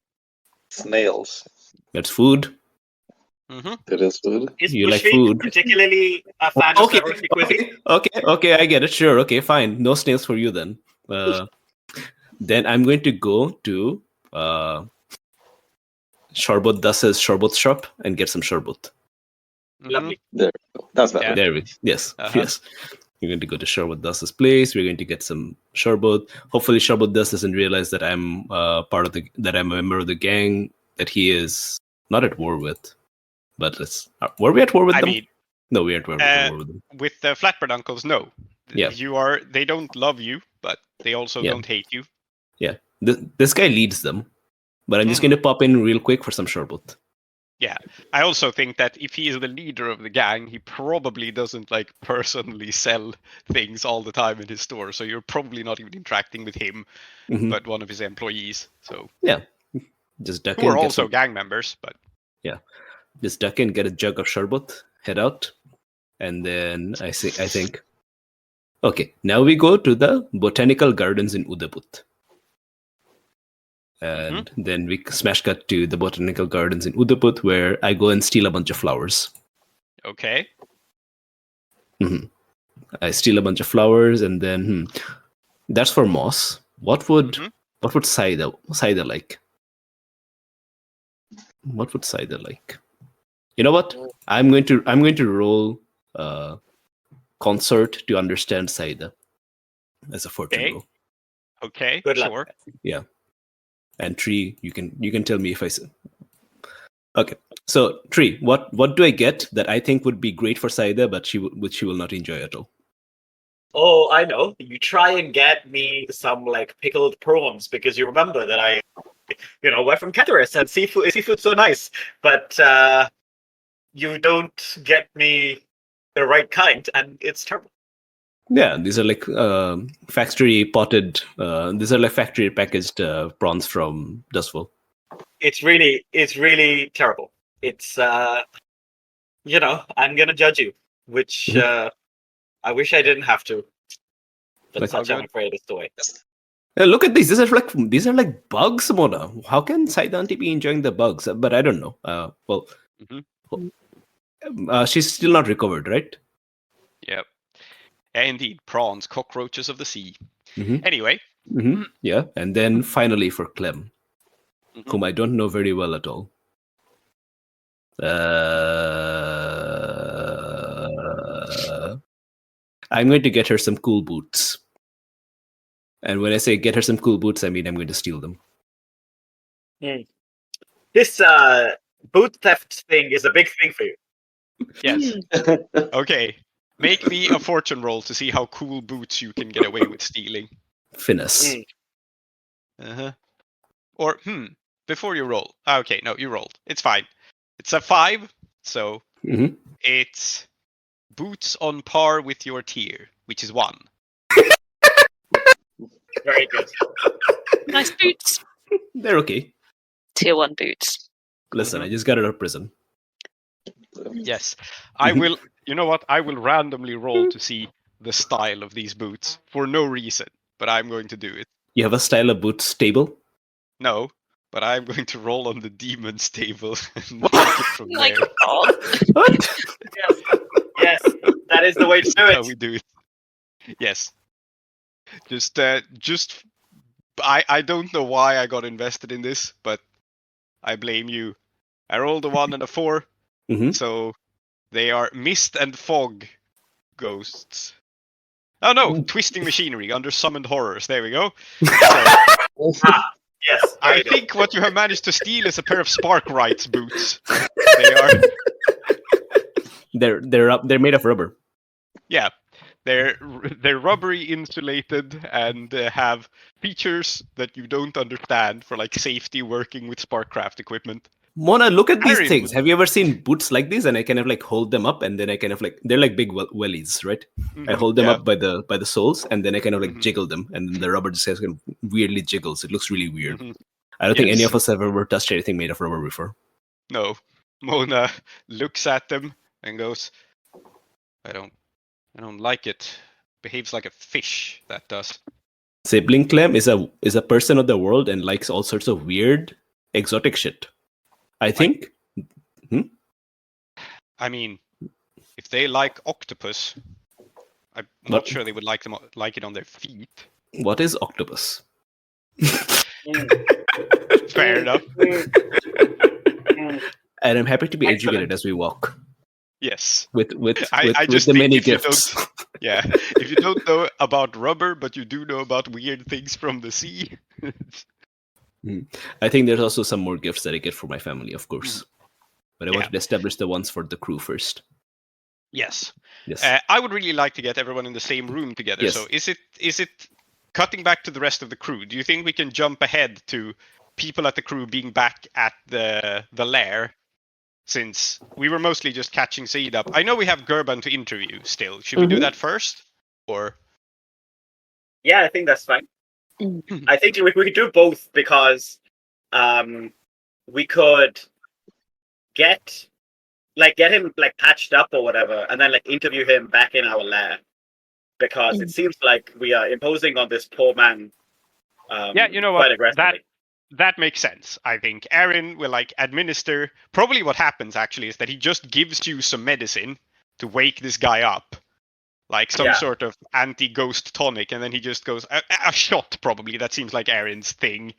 Speaker 8: Snails.
Speaker 5: That's food.
Speaker 3: Mm-hmm.
Speaker 8: It is food.
Speaker 4: Is
Speaker 5: you
Speaker 4: Mushfik
Speaker 5: like food?
Speaker 4: Particularly a fan of Saroshi cuisine?
Speaker 5: Okay, I get it. Sure, okay, fine. No snails for you then. Then I'm going to go to Sharbat Das's Sharbat shop and get some Sharbat.
Speaker 4: Lovely.
Speaker 8: There we go. That's better.
Speaker 5: There we Yes.
Speaker 3: Uh-huh.
Speaker 5: Yes. We're going to go to Sharbat Das's place. We're going to get some Sharbat. Hopefully, Sharbat Das doesn't realize that I'm that I'm a member of the gang that he is not at war with. But were we at war with them? No, we aren't at war with them.
Speaker 3: With the Flatbread Uncles, no.
Speaker 5: Yeah.
Speaker 3: They don't love you, but they also don't hate you.
Speaker 5: Yeah. This guy leads them. But I'm just going to pop in real quick for some Sharbat.
Speaker 3: Yeah, I also think that if he is the leader of the gang, he probably doesn't like personally sell things all the time in his store. So you're probably not even interacting with him, but one of his employees. So
Speaker 5: yeah, just duck in.
Speaker 3: Who are also gang members, but
Speaker 5: yeah, just duck in, get a jug of Sharbat, head out, and then I think, okay, now we go to the botanical gardens in Udaput. And then we smash cut to the botanical gardens in Udaput, where I go and steal a bunch of flowers.
Speaker 3: Okay.
Speaker 5: I steal a bunch of flowers, and then that's for Moss. What would Saeeda like? What would Saeeda like? You know what? I'm going to roll consort to understand Saeeda as a fortune roll.
Speaker 3: Okay.
Speaker 4: Good luck.
Speaker 3: Sure.
Speaker 5: Yeah. And Tree, you can tell me if I say. Okay, so Tree, what do I get that I think would be great for Saeeda, but which she will not enjoy at all?
Speaker 4: Oh, I know. You try and get me some like pickled prawns because you remember that we're from Catharis and seafood's so nice, but you don't get me the right kind, and it's terrible.
Speaker 5: Yeah, these are like factory potted. These are like factory packaged prawns from Dustful.
Speaker 4: It's really terrible. It's I'm gonna judge you, which I wish I didn't have to. But such I'm afraid is the way.
Speaker 5: Look at these. These are like bugs, Mona. How can Saeeda Auntie be enjoying the bugs? But I don't know. She's still not recovered, right?
Speaker 3: Yep. Indeed, prawns, cockroaches of the sea. Anyway.
Speaker 5: Yeah, and then finally for Clem, whom I don't know very well at all. I'm going to get her some cool boots. And when I say get her some cool boots, I mean I'm going to steal them.
Speaker 4: This boot theft thing is a big thing for you.
Speaker 3: Yes. Okay. Make me a fortune roll to see how cool boots you can get away with stealing.
Speaker 5: Finesse.
Speaker 3: Or, before you roll. Okay, no, you rolled. It's fine. It's a 5, so it's boots on par with your tier, which is 1.
Speaker 4: Very good.
Speaker 6: Nice boots.
Speaker 5: They're okay.
Speaker 6: Tier 1 boots.
Speaker 5: Listen, I just got out of prison.
Speaker 3: Yes. I will, you know what? I will randomly roll to see the style of these boots for no reason, but I'm going to do it.
Speaker 5: You have a style of boots table?
Speaker 3: No, but I'm going to roll on the demon's table and take it from there.
Speaker 6: God.
Speaker 5: What?
Speaker 4: Yes, that is the way to do it.
Speaker 3: How we do it. Yes. Just I don't know why I got invested in this, but I blame you. I rolled a 1 and a 4, so they are mist and fog ghosts. Oh no, twisting machinery under summoned horrors. There we go.
Speaker 4: Yes.
Speaker 3: I think what you have managed to steal is a pair of Sparkrite's boots. They are.
Speaker 5: They're made of rubber.
Speaker 3: Yeah, they're rubbery insulated and have features that you don't understand for like safety working with Sparkcraft equipment.
Speaker 5: Mona, look at these things. Have you ever seen boots like this? And I kind of like hold them up, and then I kind of like they're like big wellies, right? I hold them up by the soles, and then I kind of like jiggle them, and then the rubber just kind of weirdly jiggles. It looks really weird. I don't think any of us have ever touched anything made of rubber before.
Speaker 3: No, Mona looks at them and goes, "I don't like it. Behaves like a fish. That does."
Speaker 5: Sibling Clem is a person of the world and likes all sorts of weird, exotic shit. I think.
Speaker 3: I mean, if they like octopus, I'm not sure they would like it on their feet.
Speaker 5: What is octopus?
Speaker 3: Fair enough.
Speaker 5: And I'm happy to be educated as we walk.
Speaker 3: Yes.
Speaker 5: with
Speaker 3: I
Speaker 5: with
Speaker 3: just
Speaker 5: the
Speaker 3: think
Speaker 5: many
Speaker 3: if you
Speaker 5: gifts.
Speaker 3: Yeah. If you don't know about rubber, but you do know about weird things from the sea.
Speaker 5: I think there's also some more gifts that I get for my family, of course. But I
Speaker 3: Yeah.
Speaker 5: wanted to establish the ones for the crew first.
Speaker 3: Yes.
Speaker 5: Yes.
Speaker 3: I would really like to get everyone in the same room together.
Speaker 5: Yes.
Speaker 3: So is it cutting back to the rest of the crew? Do you think we can jump ahead to people at the crew being back at the lair? Since we were mostly just catching Saeeda up. I know we have Gurban to interview still. Should we do that first? Or
Speaker 4: Yeah, I think that's fine.
Speaker 6: Mm.
Speaker 4: I think we could do both because we could get him like patched up or whatever, and then like interview him back in our lair. Because it seems like we are imposing on this poor man
Speaker 3: yeah, you know
Speaker 4: quite
Speaker 3: what?
Speaker 4: aggressively.
Speaker 3: That makes sense. I think Aaron will like administer. Probably what happens actually is that he just gives you some medicine to wake this guy up, like some sort of anti-ghost tonic, and then he just goes a shot. Probably that seems like Aaron's thing.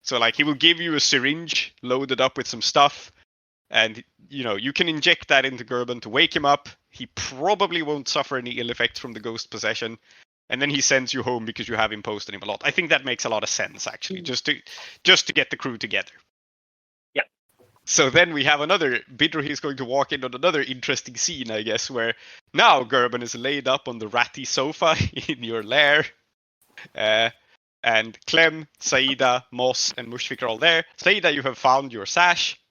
Speaker 3: So like he will give you a syringe loaded up with some stuff, and you can inject that into Gurban to wake him up. He probably won't suffer any ill effects from the ghost possession. And then he sends you home because you have imposed on him a lot. I think that makes a lot of sense, actually, just to get the crew together.
Speaker 4: Yeah.
Speaker 3: So then we have another Bidro. He's going to walk in on another interesting scene, I guess, where now Gurban is laid up on the ratty sofa in your lair, and Clem, Saeeda, Moss, and Mushfik are all there. Saeeda, you have found your sash.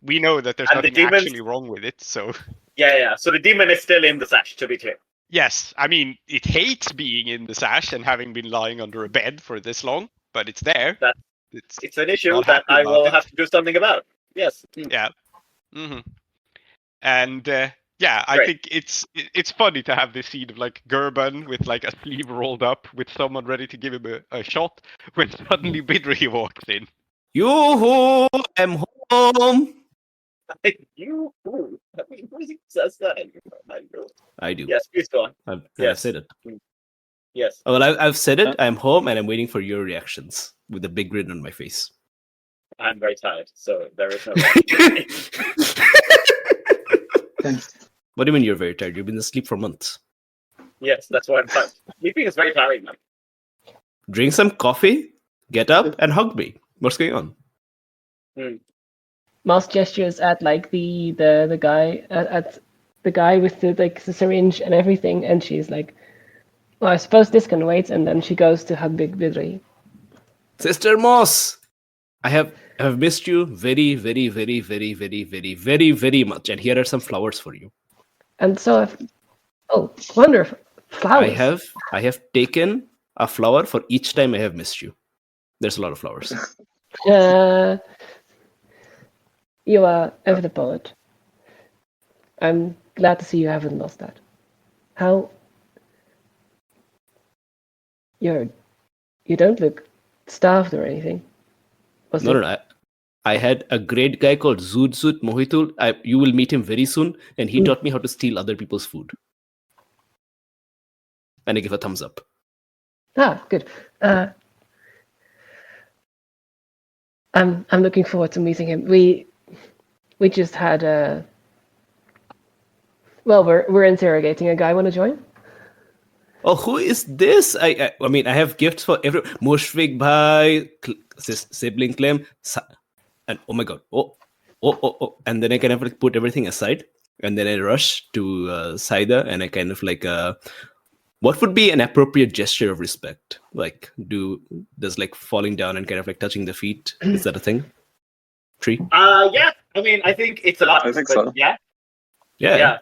Speaker 3: We know that there's nothing actually wrong with it, so.
Speaker 4: Yeah. So the demon is still in the sash, to be clear.
Speaker 3: Yes, I mean, it hates being in the sash and having been lying under a bed for this long, but it's there.
Speaker 4: It's an issue that I will have to do something about. Yes.
Speaker 3: Yeah. Mm-hmm. And I think it's funny to have this scene of like Gurban with like a sleeve rolled up with someone ready to give him a shot when suddenly Bidri walks in.
Speaker 5: Yoo-hoo! I'm home!
Speaker 4: You who says that?
Speaker 5: I do.
Speaker 4: Yes, please go on.
Speaker 5: I've said it.
Speaker 4: Yes.
Speaker 5: Well, I've said it. I'm home, and I'm waiting for your reactions with a big grin on my face.
Speaker 4: I'm very tired, so there is no.
Speaker 5: What do you mean you're very tired? You've been asleep for months.
Speaker 4: Yes, that's why I'm tired. Sleeping is very tiring, man.
Speaker 5: Drink some coffee, get up, and hug me. What's going on?
Speaker 1: Mouse gestures at like the guy at the guy with the syringe and everything, and she's like, "Well, I suppose this can wait." And then she goes to hug Big Bidri.
Speaker 5: Sister Moss, I have missed you very, very, very, very, very, very, very, very much. And here are some flowers for you.
Speaker 1: And so, wonderful flowers.
Speaker 5: I have taken a flower for each time I have missed you. There's a lot of flowers.
Speaker 1: You are ever the poet. I'm glad to see you haven't lost that. How? You don't look starved or anything.
Speaker 5: No. I had a great guy called Zudzut Mohitul. You will meet him very soon, and he taught me how to steal other people's food. And I give a thumbs up.
Speaker 1: Good. I'm looking forward to meeting him. We just had we're interrogating a guy. Want to join?
Speaker 5: Oh, who is this? I mean, I have gifts for everyone. Mushfik Bhai, sibling Clem, and oh my god, oh, and then I kind of like put everything aside, and then I rush to Saeeda, and I kind of like, what would be an appropriate gesture of respect? Like, does like falling down and kind of like touching the feet? Is that a thing? Tree?
Speaker 4: Yeah. I mean, I think it's a lot.
Speaker 8: I think so.
Speaker 4: Yeah.
Speaker 5: Yeah.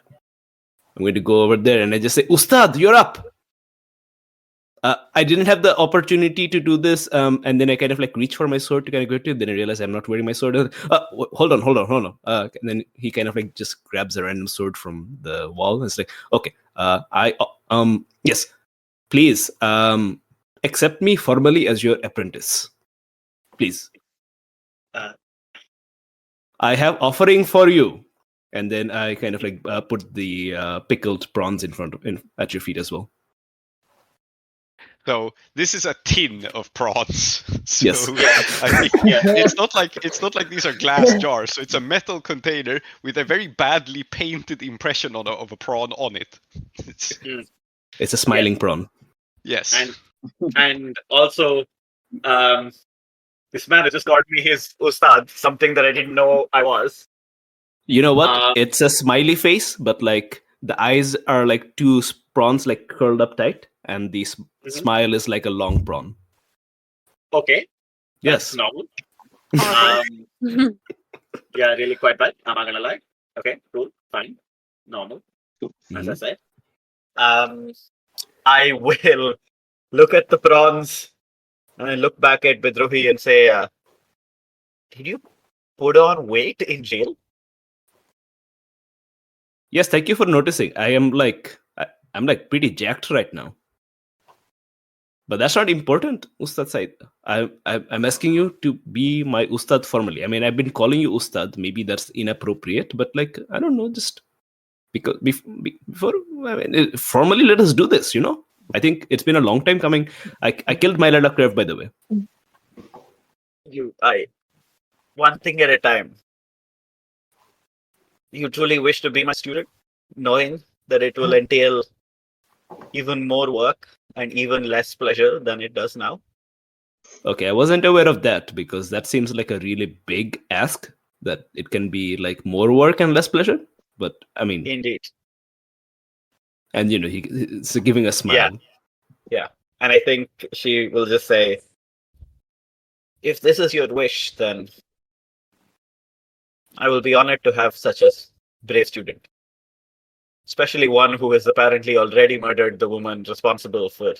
Speaker 5: I'm going to go over there and I just say, Ustad, you're up. I didn't have the opportunity to do this, and then I kind of like reach for my sword to kind of go to it. Then I realize I'm not wearing my sword. Hold on. And then he kind of like just grabs a random sword from the wall and it's like, okay, yes, please, accept me formally as your apprentice, please. I have offering for you. And then I kind of like put the pickled prawns at your feet as well.
Speaker 3: So this is a tin of prawns. So
Speaker 5: Yes.
Speaker 3: I think it's not like these are glass jars. So it's a metal container with a very badly painted impression of a prawn on it.
Speaker 5: It's a smiling prawn.
Speaker 3: Yes.
Speaker 4: And also, this man has just got me his ustad, something that I didn't know I was.
Speaker 5: You know what? It's a smiley face, but like the eyes are like two prawns like curled up tight, and the smile is like a long prawn.
Speaker 4: Okay.
Speaker 5: Yes.
Speaker 4: That's normal. Yeah, really quite bad. I'm not gonna lie. Okay, cool, fine, normal. As I said, I will look at the prawns and I look back at Bidrohi and say, "Did you put on weight in jail?"
Speaker 5: Yes, thank you for noticing. I'm like pretty jacked right now. But that's not important, Ustad Said. I'm asking you to be my Ustad formally. I mean, I've been calling you Ustad. Maybe that's inappropriate, but like, I don't know, just because before, I mean, formally, let us do this, you know? I think it's been a long time coming. I killed my Lala Crave, by the way.
Speaker 4: One thing at a time. You truly wish to be my student, knowing that it will entail even more work and even less pleasure than it does now.
Speaker 5: Okay, I wasn't aware of that because that seems like a really big ask that it can be like more work and less pleasure. But I mean,
Speaker 4: indeed.
Speaker 5: And you know, he's giving a smile.
Speaker 4: Yeah. And I think she will just say, if this is your wish, then I will be honored to have such a brave student. Especially one who has apparently already murdered the woman responsible for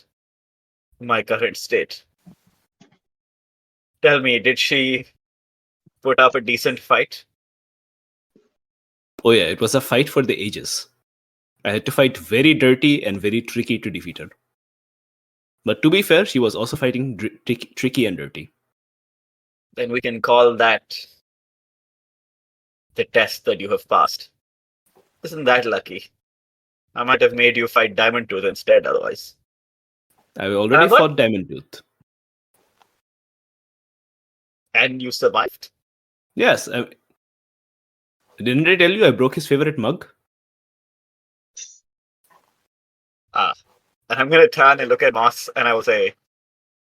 Speaker 4: my current state. Tell me, did she put up a decent fight?
Speaker 5: Oh yeah, it was a fight for the ages. I had to fight very dirty and very tricky to defeat her. But to be fair, she was also fighting tricky and dirty.
Speaker 4: Then we can call that the test that you have passed. Isn't that lucky? I might have made you fight Diamond Tooth instead otherwise.
Speaker 5: I already fought Diamond Tooth.
Speaker 4: And you survived?
Speaker 5: Yes. Didn't I tell you I broke his favorite mug?
Speaker 4: And I'm going to turn and look at Moss and I will say,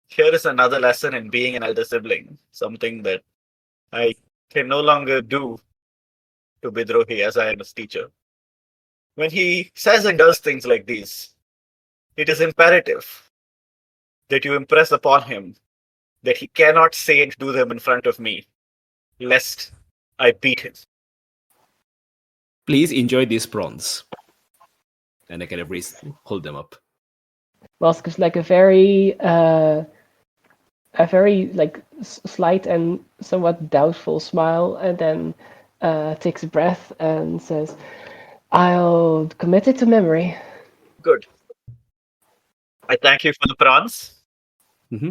Speaker 4: here is another lesson in being an elder sibling. Something that I can no longer do to Bidrohi as I am his teacher. When he says and does things like these, it is imperative that you impress upon him that he cannot say and do them in front of me, lest I beat him.
Speaker 5: Please enjoy these prawns. And I kind of hold them up.
Speaker 1: Mosk is like a very like slight and somewhat doubtful smile, and then takes a breath and says, "I'll commit it to memory."
Speaker 4: Good. I thank you for the prawns.
Speaker 5: Mm-hmm.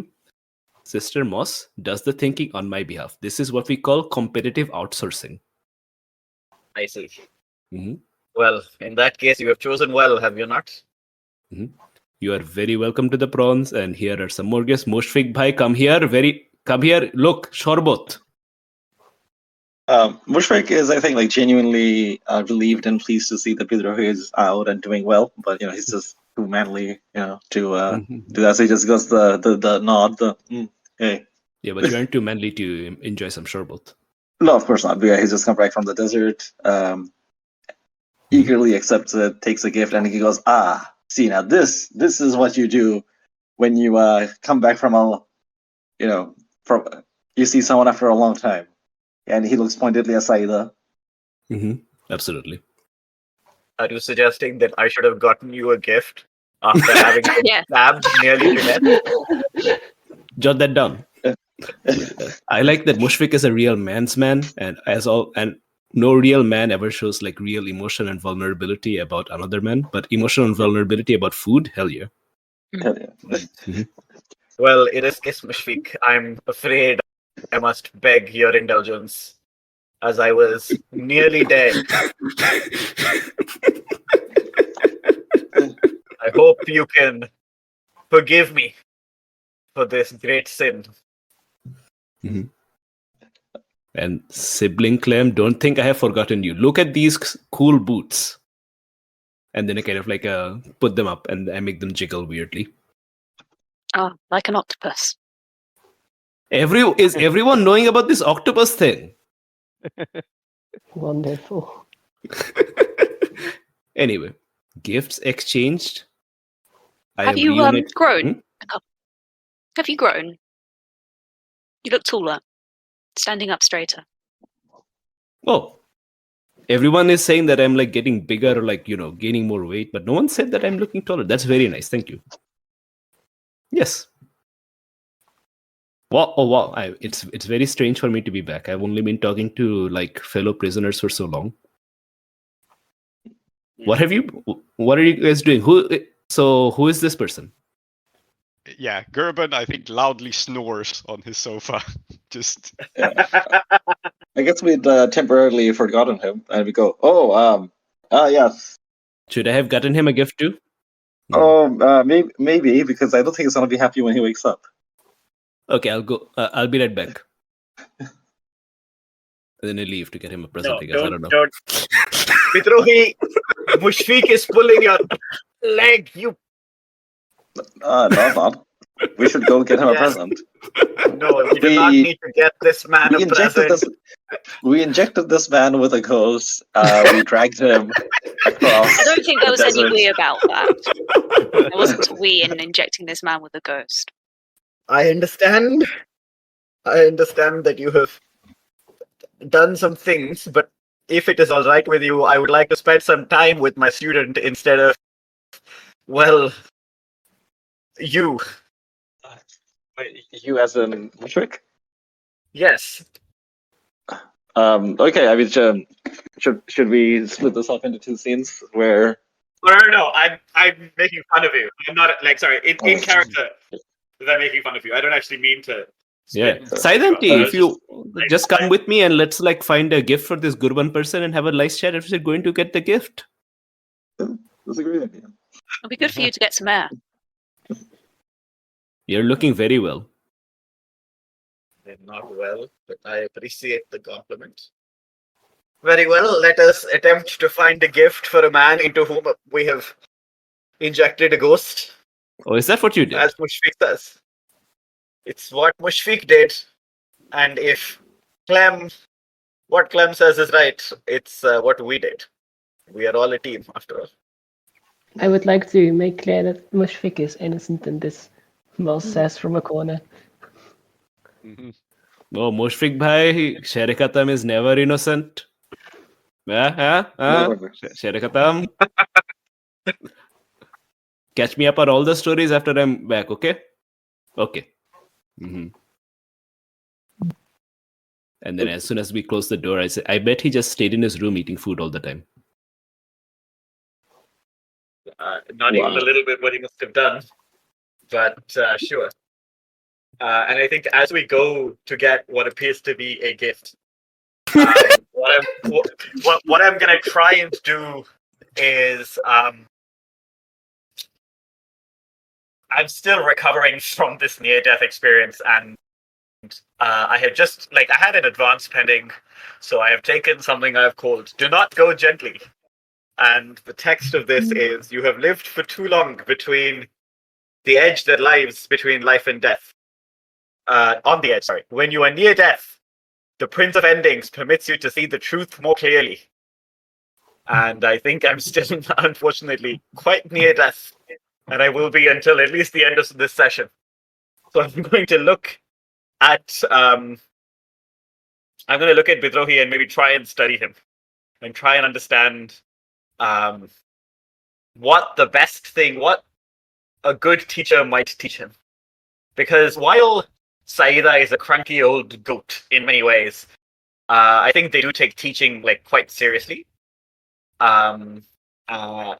Speaker 5: Sister Moss does the thinking on my behalf. This is what we call competitive outsourcing.
Speaker 4: I see.
Speaker 5: Mm-hmm.
Speaker 4: Well, in that case, you have chosen well, have you not?
Speaker 5: Mm-hmm. You are very welcome to the prawns, and here are some more guests. Mushfiq bhai, come here. Look, Shorbot.
Speaker 8: Mushfiq is, I think, like genuinely relieved and pleased to see that Bidrohi is out and doing well, but he's just too manly, to do that. So he just goes the nod, hey.
Speaker 5: Yeah, but you aren't too manly to enjoy some sherbet.
Speaker 8: No, of course not. But yeah, he's just come back from the desert, eagerly accepts it, takes a gift, and he goes, see, now this is what you do when you come back from you see someone after a long time. And he looks pointedly at Saeeda.
Speaker 5: Mm-hmm. Absolutely.
Speaker 4: Are you suggesting that I should have gotten you a gift after having been stabbed nearly to death?
Speaker 5: Jot that down. I like that Mushfiq is a real man's man, and no real man ever shows like real emotion and vulnerability about another man, but emotion and vulnerability about food, hell yeah.
Speaker 8: Hell yeah.
Speaker 4: Mm-hmm. Well, in this case, Mushfiq, I'm afraid I must beg your indulgence, as I was nearly dead. I hope you can forgive me for this great sin.
Speaker 5: And sibling Clem, don't think I have forgotten you. Look at these cool boots. And then I kind of like put them up and I make them jiggle weirdly.
Speaker 6: Oh, like an octopus.
Speaker 5: Is everyone knowing about this octopus thing?
Speaker 1: Wonderful.
Speaker 5: Anyway, gifts exchanged.
Speaker 6: Have you grown? Have you grown? You look taller, standing up straighter.
Speaker 5: Oh, everyone is saying that I'm like getting bigger or like, gaining more weight, but no one said that I'm looking taller. That's very nice. Thank you. Yes. Wow. Oh, wow. It's very strange for me to be back. I've only been talking to like fellow prisoners for so long. What are you guys doing? Who is this person?
Speaker 3: Yeah, Gurban, I think, loudly snores on his sofa. Just.
Speaker 8: I guess we'd temporarily forgotten him, and we go, yes.
Speaker 5: Should I have gotten him a gift too?
Speaker 8: Maybe, because I don't think he's gonna be happy when he wakes up.
Speaker 5: Okay, I'll go. I'll be right back. And then I leave to get him a present. I guess. I don't know.
Speaker 4: Don't. Bidrohi, Mushfiq is pulling your leg. You.
Speaker 8: No. We should go get him a present.
Speaker 4: No, we do not need to get this man a present.
Speaker 8: We injected this man with a ghost. We dragged him across.
Speaker 6: I don't think there was any we about that. There wasn't a we in injecting this man with a ghost.
Speaker 4: I understand that you have done some things, but if it is all right with you, I would like to spend some time with my student instead of, well, you.
Speaker 8: Wait, you as in Mushfiq?
Speaker 4: Yes.
Speaker 8: Okay. I mean, should we split this up into two scenes where?
Speaker 4: No. I'm making fun of you. I'm not in character. I'm making fun of you. I don't actually mean to.
Speaker 5: Yeah, Saeeda, if you just come with me and let's like find a gift for this Gurban person and have a nice chat if you're going to get the gift.
Speaker 8: That's a great idea.
Speaker 6: It'll be good for you to get some air.
Speaker 5: You're looking very well.
Speaker 4: I'm not well, but I appreciate the compliment. Very well, let us attempt to find a gift for a man into whom we have injected a ghost.
Speaker 5: Oh, is that what you did?
Speaker 4: As Mushfiq says. It's what Mushfiq did. And if what Clem says is right, it's what we did. We are all a team, after all.
Speaker 1: I would like to make clear that Mushfiq is innocent in this. Mel says from a corner.
Speaker 5: Oh, Mushfiq bhai, Sherikatam is never innocent. Sherikatam. Catch me up on all the stories after I'm back, okay? Okay. And then as soon as we close the door, I say, I bet he just stayed in his room eating food all the time.
Speaker 4: Not even a little bit what he must have done. But sure. And I think as we go to get what appears to be a gift, what I'm going to try and do is I'm still recovering from this near-death experience, and I had just I had an advance pending, so I have taken something I've called "Do Not Go Gently," and the text of this is: "You have lived for too long between the edge that lies between life and death. On the edge, sorry. When you are near death, the Prince of Endings permits you to see the truth more clearly." And I think I'm still, unfortunately, quite near death. And I will be until at least the end of this session. So I'm going to look at Bidrohi and maybe try and study him. And try and understand what a good teacher might teach him. Because while Saeeda is a cranky old goat in many ways, I think they do take teaching quite seriously.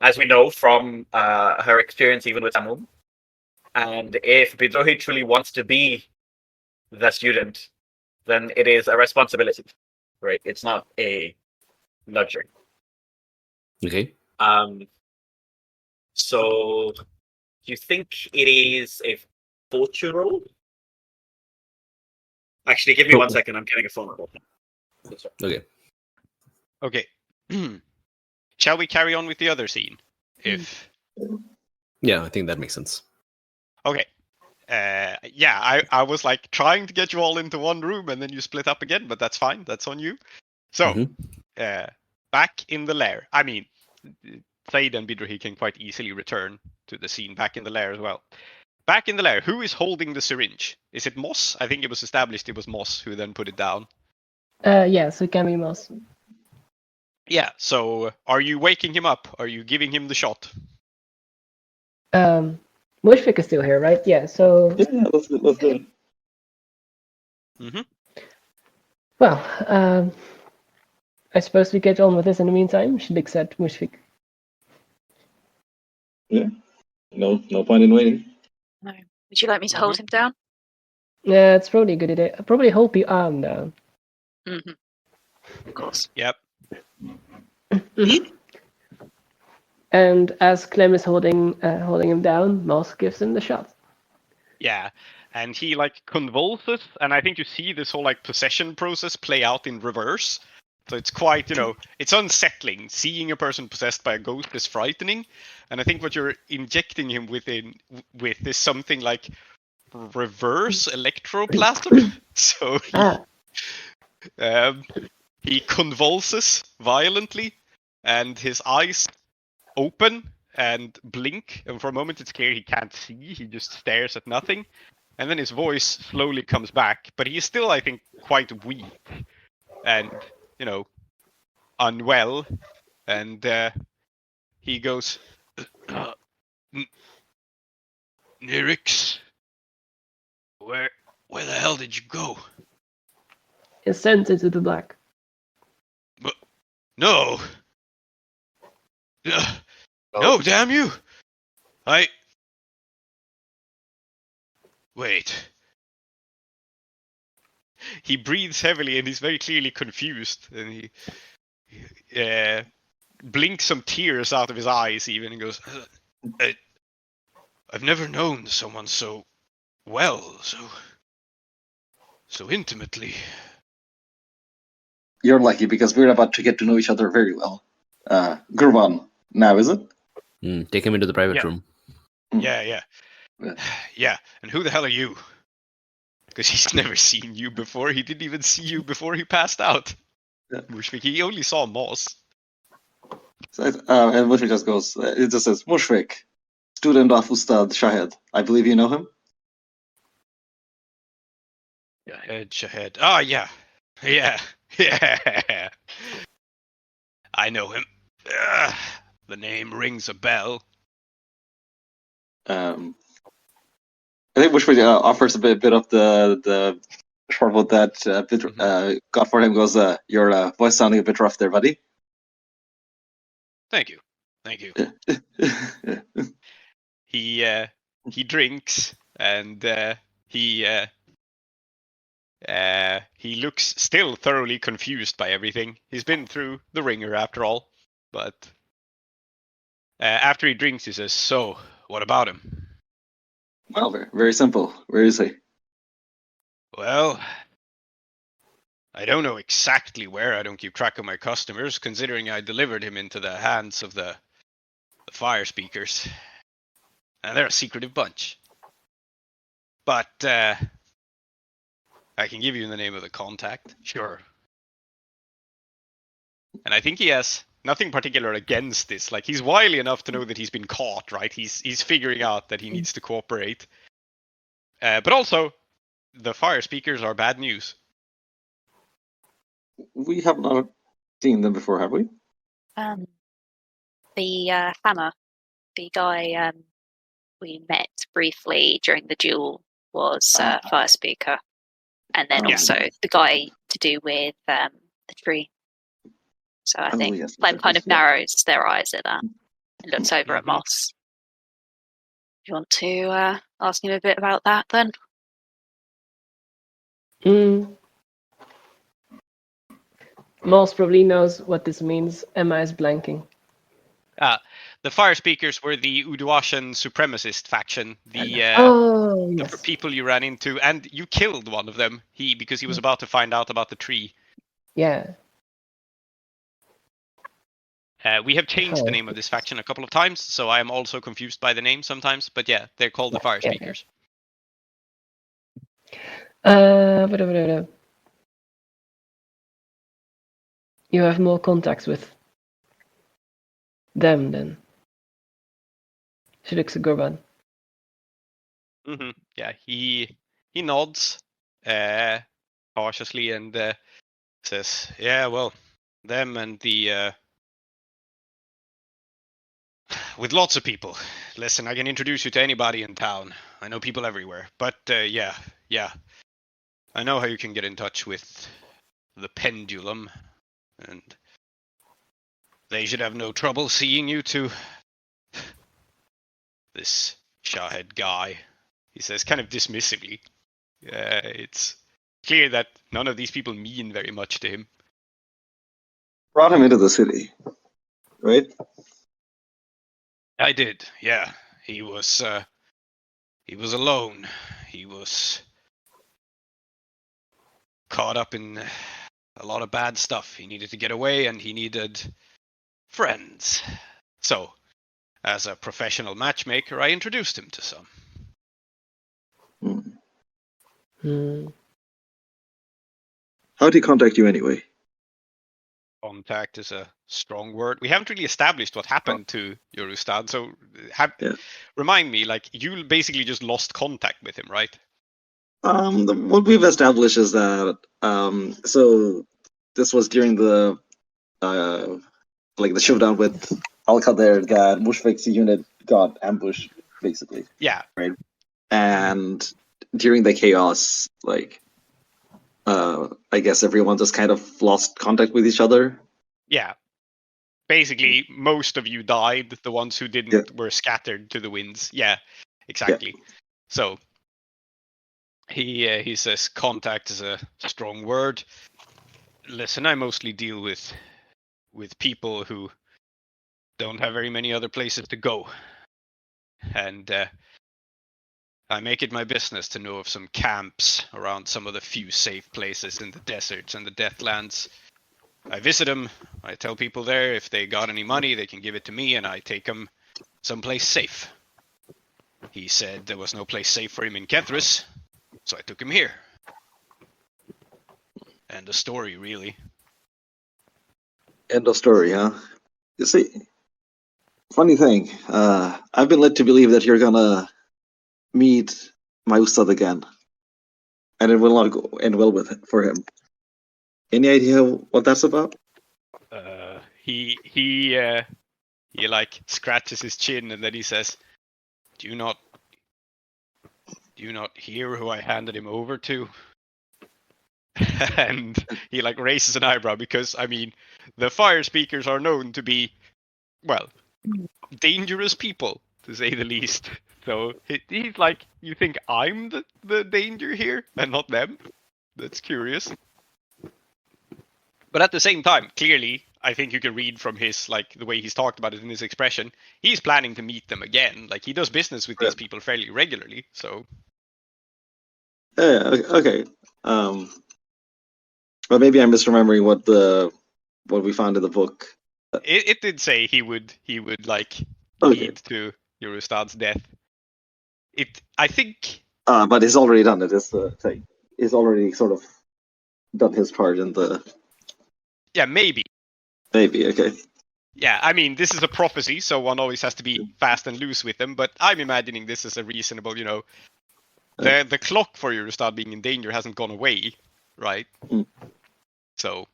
Speaker 4: As we know from her experience even with Anzoom. And if Bidrohi truly wants to be the student, then it is a responsibility, right? It's not a luxury.
Speaker 5: Okay.
Speaker 4: So You think it is a fortune roll? Actually, give me 1 second. I'm getting a phone call.
Speaker 5: Okay.
Speaker 3: Okay. Shall we carry on with the other scene? If
Speaker 5: Yeah, I think that makes sense.
Speaker 3: okay. Yeah, I was like trying to get you all into one room and then you split up again, but that's fine. That's on you. So, back in the lair. I mean, Saeeda and Bidruhi can quite easily return to the scene back in the lair as well. Back in the lair, who is holding the syringe? Is it Moss? I think it was established it was Moss who then put it down.
Speaker 1: Yes, it can be Moss.
Speaker 3: Yeah, so are you waking him up? Are you giving him the shot?
Speaker 1: Mushfik is still here, right? Yeah, so...
Speaker 8: Yeah, let's do it.
Speaker 3: Mm-hmm.
Speaker 1: Well, I suppose we get on with this in the meantime, Shalik said Mushfik.
Speaker 8: Yeah. No point in waiting.
Speaker 6: No. Would you like me to hold him down?
Speaker 1: Yeah, it's probably a good idea. I'll probably hold the arm down.
Speaker 6: Mm-hmm. Of course.
Speaker 3: Yep.
Speaker 1: And as Clem is holding him down, Moss gives him the shot.
Speaker 3: Yeah, and he like convulses, and I think you see this whole like possession process play out in reverse. So it's quite, it's unsettling. Seeing a person possessed by a ghost is frightening, and I think what you're injecting him with is something like reverse electroplasm. So he convulses violently, and his eyes open and blink, and for a moment it's clear he can't see. He just stares at nothing, and then his voice slowly comes back, but he is still, I think, quite weak and unwell, and he goes, Nirix, where the hell did you go?
Speaker 1: Is sent into the black.
Speaker 3: But no, no, damn you! Wait. He breathes heavily and he's very clearly confused, and he blinks some tears out of his eyes even, and goes, I've never known someone so well, so intimately.
Speaker 8: You're lucky because we're about to get to know each other very well. Gurban, now is it?
Speaker 5: Take him into the private room.
Speaker 3: Yeah. Yeah, and who the hell are you? Because he's never seen you before. He didn't even see you before he passed out.
Speaker 8: Yeah.
Speaker 3: Mushfik, he only saw Moss.
Speaker 8: So, and Mushfik just goes, it just says, Mushfik, student of Ustad Shahed. I believe you know him?
Speaker 3: Shahed. Ah, yeah. Yeah. I know him. The name rings a bell.
Speaker 8: I think Mushfik offers a bit of the short vote that got for him. Goes, your voice sounding a bit rough there, buddy.
Speaker 3: Thank you. He drinks, and he looks still thoroughly confused by everything. He's been through the ringer after all, but after he drinks, he says, "So, what about him?"
Speaker 8: Well, very simple. Where is he?
Speaker 3: Well, I don't know exactly where. I don't keep track of my customers, considering I delivered him into the hands of the fire speakers. And they're a secretive bunch. But I can give you the name of the contact. Sure. And I think he has nothing particular against this. Like, he's wily enough to know that he's been caught, right? He's figuring out that he needs to cooperate. But also, the fire speakers are bad news.
Speaker 8: We have not seen them before, have we?
Speaker 6: The hammer, the guy we met briefly during the duel was fire speaker, and then also the guy to do with the tree. So I think Clem kind of narrows their eyes at that and looks over at Moss. Do you want to ask him a bit about that then?
Speaker 1: Moss probably knows what this means. Emma is blanking.
Speaker 3: The fire speakers were the Uduashan supremacist faction.
Speaker 1: Oh,
Speaker 3: The
Speaker 1: yes.
Speaker 3: people you ran into, and you killed one of them. Because he was about to find out about the tree.
Speaker 1: Yeah.
Speaker 3: We have changed the
Speaker 1: Fire
Speaker 3: name of this faction a couple of times, so I am also confused by the name sometimes. But yeah, they're called the fire
Speaker 1: Yeah.
Speaker 3: speakers.
Speaker 1: But you have more contacts with them then. She looks at Gurban.
Speaker 3: Yeah, he nods cautiously and says, "Yeah, well, them and the with lots of people. Listen, I can introduce you to anybody in town. I know people everywhere. But yeah, I know how you can get in touch with the pendulum, and they should have no trouble seeing you to this Shahid guy," he says, kind of dismissively. It's clear that none of these people mean very much to him.
Speaker 8: Brought him into the city, right?
Speaker 3: I did, yeah. He was alone. He was caught up in a lot of bad stuff. He needed to get away, and he needed friends. So, as a professional matchmaker, I introduced him to some.
Speaker 8: How did he contact you anyway?
Speaker 3: Contact is a strong word. We haven't really established what happened to your Ustad, so remind me, like, you basically just lost contact with him, right?
Speaker 8: What we've established is that so this was during the the showdown with Al-Qadir that Mushfiq's unit got ambushed, basically.
Speaker 3: Yeah.
Speaker 8: Right. And during the chaos, I guess everyone just kind of lost contact with each other.
Speaker 3: Yeah. Basically, most of you died. The ones who didn't were scattered to the winds. Yeah, exactly. Yeah. So he says contact is a strong word. Listen, I mostly deal with people who don't have very many other places to go. And I make it my business to know of some camps around some of the few safe places in the deserts and the Deathlands. I visit them, I tell people there if they got any money, they can give it to me, and I take them someplace safe. He said there was no place safe for him in Kethris, so I took him here. End of story, really.
Speaker 8: End of story, huh? You see, funny thing, I've been led to believe that you're gonna meet my Ustad again, and it will not go end well for him. Any idea what that's about?
Speaker 3: He like scratches his chin and then he says, "Do you not hear who I handed him over to?" And he like raises an eyebrow because, I mean, the fire speakers are known to be, well, dangerous people, to say the least. So he's like, "You think I'm the danger here and not them?" That's curious. But at the same time, clearly, I think you can read from his, like, the way he's talked about it in his expression, he's planning to meet them again. Like, he does business with these people fairly regularly, so.
Speaker 8: Yeah, okay. But maybe I'm misremembering what we found in the book.
Speaker 3: It did say he would like lead to your Ustad's death. I think.
Speaker 8: But he's already done it. Is the thing. He's already sort of done his part in the.
Speaker 3: Yeah, maybe.
Speaker 8: Maybe, okay.
Speaker 3: Yeah, I mean, this is a prophecy, so one always has to be fast and loose with them. But I'm imagining this is a reasonable, you know. The clock for your Ustad being in danger hasn't gone away, right?
Speaker 8: Mm.
Speaker 3: So.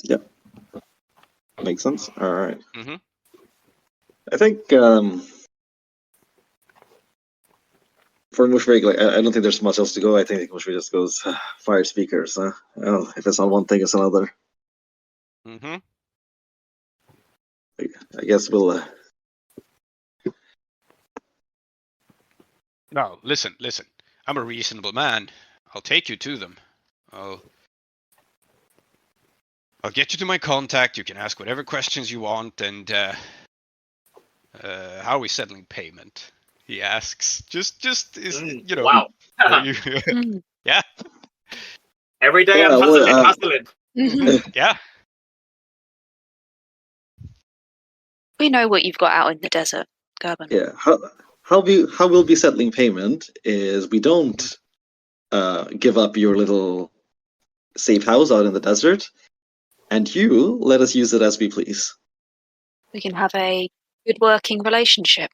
Speaker 8: Yep. Makes sense. All right.
Speaker 3: Mm-hmm.
Speaker 8: I think for Mushfiq, like, I don't think there's much else to go. I think Mushfiq just goes fire speakers. Well, if it's not one thing, it's another.
Speaker 3: Mm-hmm.
Speaker 8: I guess we'll.
Speaker 3: No, listen. I'm a reasonable man. I'll take you to them. I'll get you to my contact. You can ask whatever questions you want, and How are we settling payment? He asks. Just is you know.
Speaker 4: Wow.
Speaker 3: Are you?
Speaker 6: Mm.
Speaker 3: Yeah.
Speaker 4: Every day I'm
Speaker 8: Yeah, well,
Speaker 4: hustling.
Speaker 3: Yeah.
Speaker 6: We know what you've got out in the desert, Gurban.
Speaker 8: yeah. How we'll be settling payment is we don't give up your little safe house out in the desert, and you let us use it as we please.
Speaker 6: We can have a good working relationship.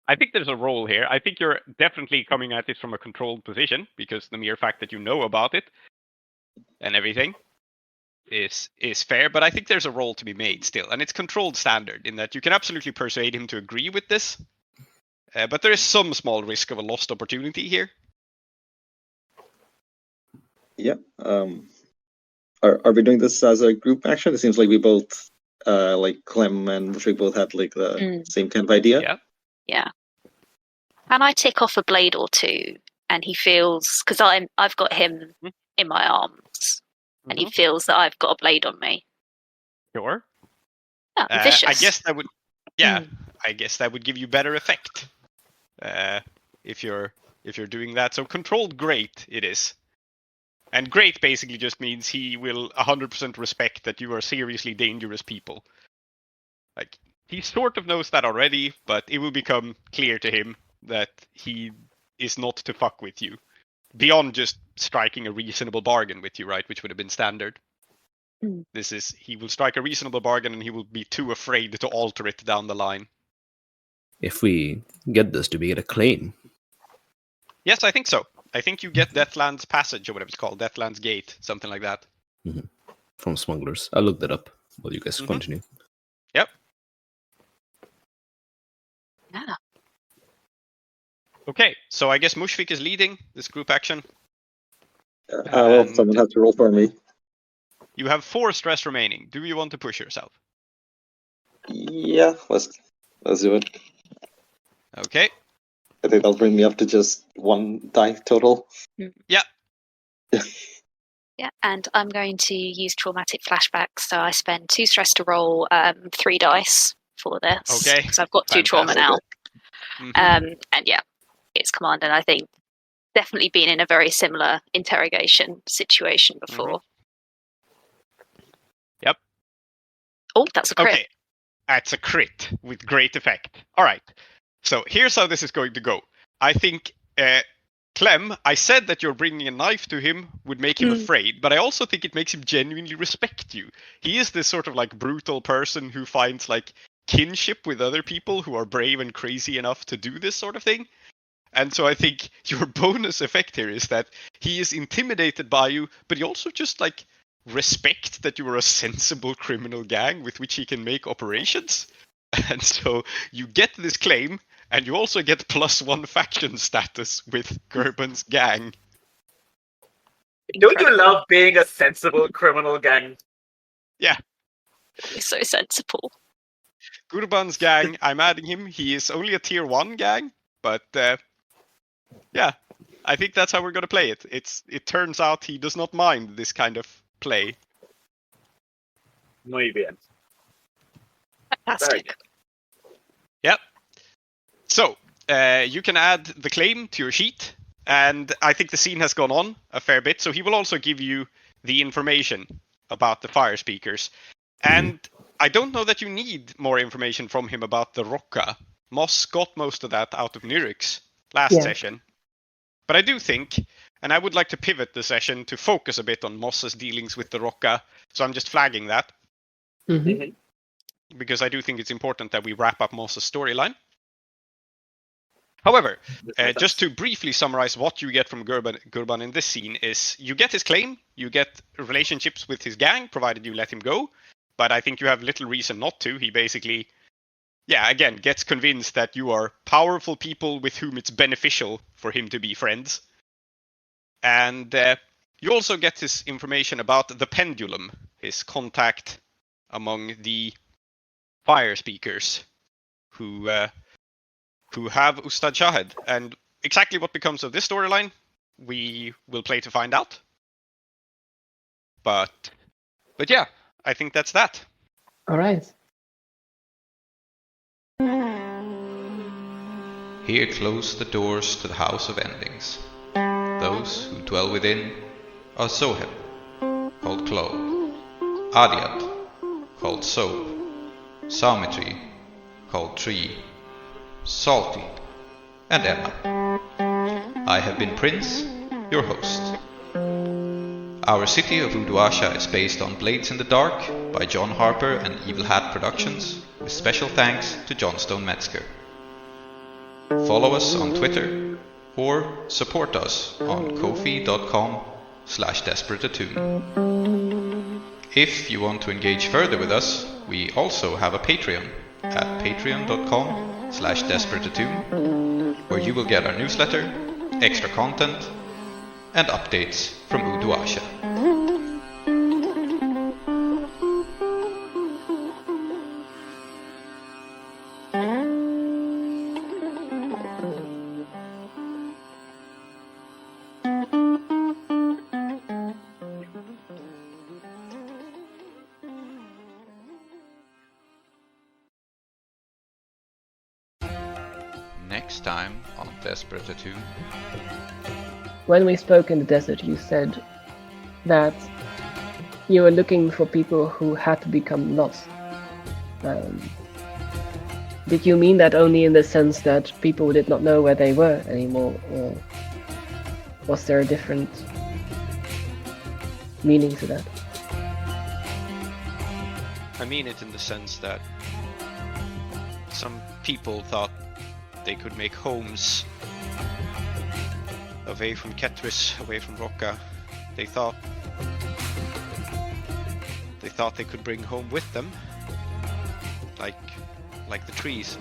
Speaker 3: I think there's a role here. I think you're definitely coming at this from a controlled position because the mere fact that you know about it and everything is fair. But I think there's a role to be made still, and it's controlled standard in that you can absolutely persuade him to agree with this. But there is some small risk of a lost opportunity here.
Speaker 8: Yeah. Are we doing this as a group action? It seems like we both, like Clem and Bushwick both had like the same kind of idea.
Speaker 3: Yeah.
Speaker 6: Yeah. And I tick off a blade or two, and he feels, because I've got him in my arms, and he feels that I've got a blade on me.
Speaker 3: Sure.
Speaker 6: Yeah, I'm vicious.
Speaker 3: I guess that would, I guess that would give you better effect if you're doing that. So controlled great it is. And great basically just means he will 100% respect that you are seriously dangerous people. Like, he sort of knows that already, but it will become clear to him that he is not to fuck with you. Beyond just striking a reasonable bargain with you, right? Which would have been standard. This is, he will strike a reasonable bargain and he will be too afraid to alter it down the line.
Speaker 5: If we get this, do we get a claim?
Speaker 3: Yes, I think so. I think you get Deathland's Passage, or whatever it's called, Deathland's Gate, something like that.
Speaker 5: From smugglers. I'll look that up while you guys continue.
Speaker 3: Yep.
Speaker 6: Yeah.
Speaker 3: Okay, so I guess Mushfik is leading this group action.
Speaker 8: Well, someone has to roll for me.
Speaker 3: You have 4 stress remaining. Do you want to push yourself?
Speaker 8: Yeah, let's do it.
Speaker 3: Okay.
Speaker 8: I think that'll bring me up to just 1 die total.
Speaker 3: Yeah.
Speaker 6: Yeah, and I'm going to use traumatic flashbacks, so I spend 2 stress to roll 3 dice for this.
Speaker 3: Okay.
Speaker 6: Because I've got 2 trauma now. And yeah, it's command, and I think definitely been in a very similar interrogation situation before.
Speaker 3: Yep.
Speaker 6: Oh, that's a crit.
Speaker 3: Okay. That's a crit with great effect. All right. So here's how this is going to go. I think, Clem, I said that you're bringing a knife to him would make him afraid, but I also think it makes him genuinely respect you. He is this sort of like brutal person who finds like kinship with other people who are brave and crazy enough to do this sort of thing. And so I think your bonus effect here is that he is intimidated by you, but he also just like respect that you are a sensible criminal gang with which he can make operations. And so you get this claim, and you also get +1 faction status with Gurban's gang.
Speaker 4: Don't you love being a sensible criminal gang?
Speaker 3: Yeah.
Speaker 6: He's so sensible.
Speaker 3: Gurban's gang, I'm adding him. He is only a tier 1 gang, but yeah, I think that's how we're going to play it. It turns out he does not mind this kind of play.
Speaker 4: Muy bien.
Speaker 6: Fantastic.
Speaker 3: Yep. So, you can add the claim to your sheet, and I think the scene has gone on a fair bit, so he will also give you the information about the fire speakers. And I don't know that you need more information from him about the Rocca. Moss got most of that out of Nyrix last session. But I do think, and I would like to pivot the session to focus a bit on Moss's dealings with the Rocca, so I'm just flagging that. Because I do think it's important that we wrap up Moss's storyline. However, just to briefly summarize what you get from Gurban in this scene is you get his claim, you get relationships with his gang, provided you let him go, but I think you have little reason not to. He basically, again, gets convinced that you are powerful people with whom it's beneficial for him to be friends. And you also get his information about the pendulum, his contact among the fire speakers who have Ustad Shahed. And exactly what becomes of this storyline, we will play to find out. But yeah, I think that's that.
Speaker 1: All right.
Speaker 2: Here close the doors to the house of endings. Those who dwell within are Zoheb, called Klow, Aadiyat, called Soap, Soumithri, called Tree, Salty, and Emma. I have been Prince, your host. Our city of Uduasha is based on Blades in the Dark by John Harper and Evil Hat Productions, with special thanks to Johnstone Metzger. Follow us on Twitter or support us on kofi.com/desperateattune. If you want to engage further with us, we also have a Patreon at patreon.com/desperateattune, where you will get our newsletter, extra content, and updates from Uduasha. Next time on Desperate Attune.
Speaker 1: When we spoke in the desert, you said that you were looking for people who had to become lost. Did you mean that only in the sense that people did not know where they were anymore, or was there a different meaning to that?
Speaker 3: I mean it in the sense that some people thought they could make homes away from Ketris, away from Rocca. They thought they could bring home with them, like the trees.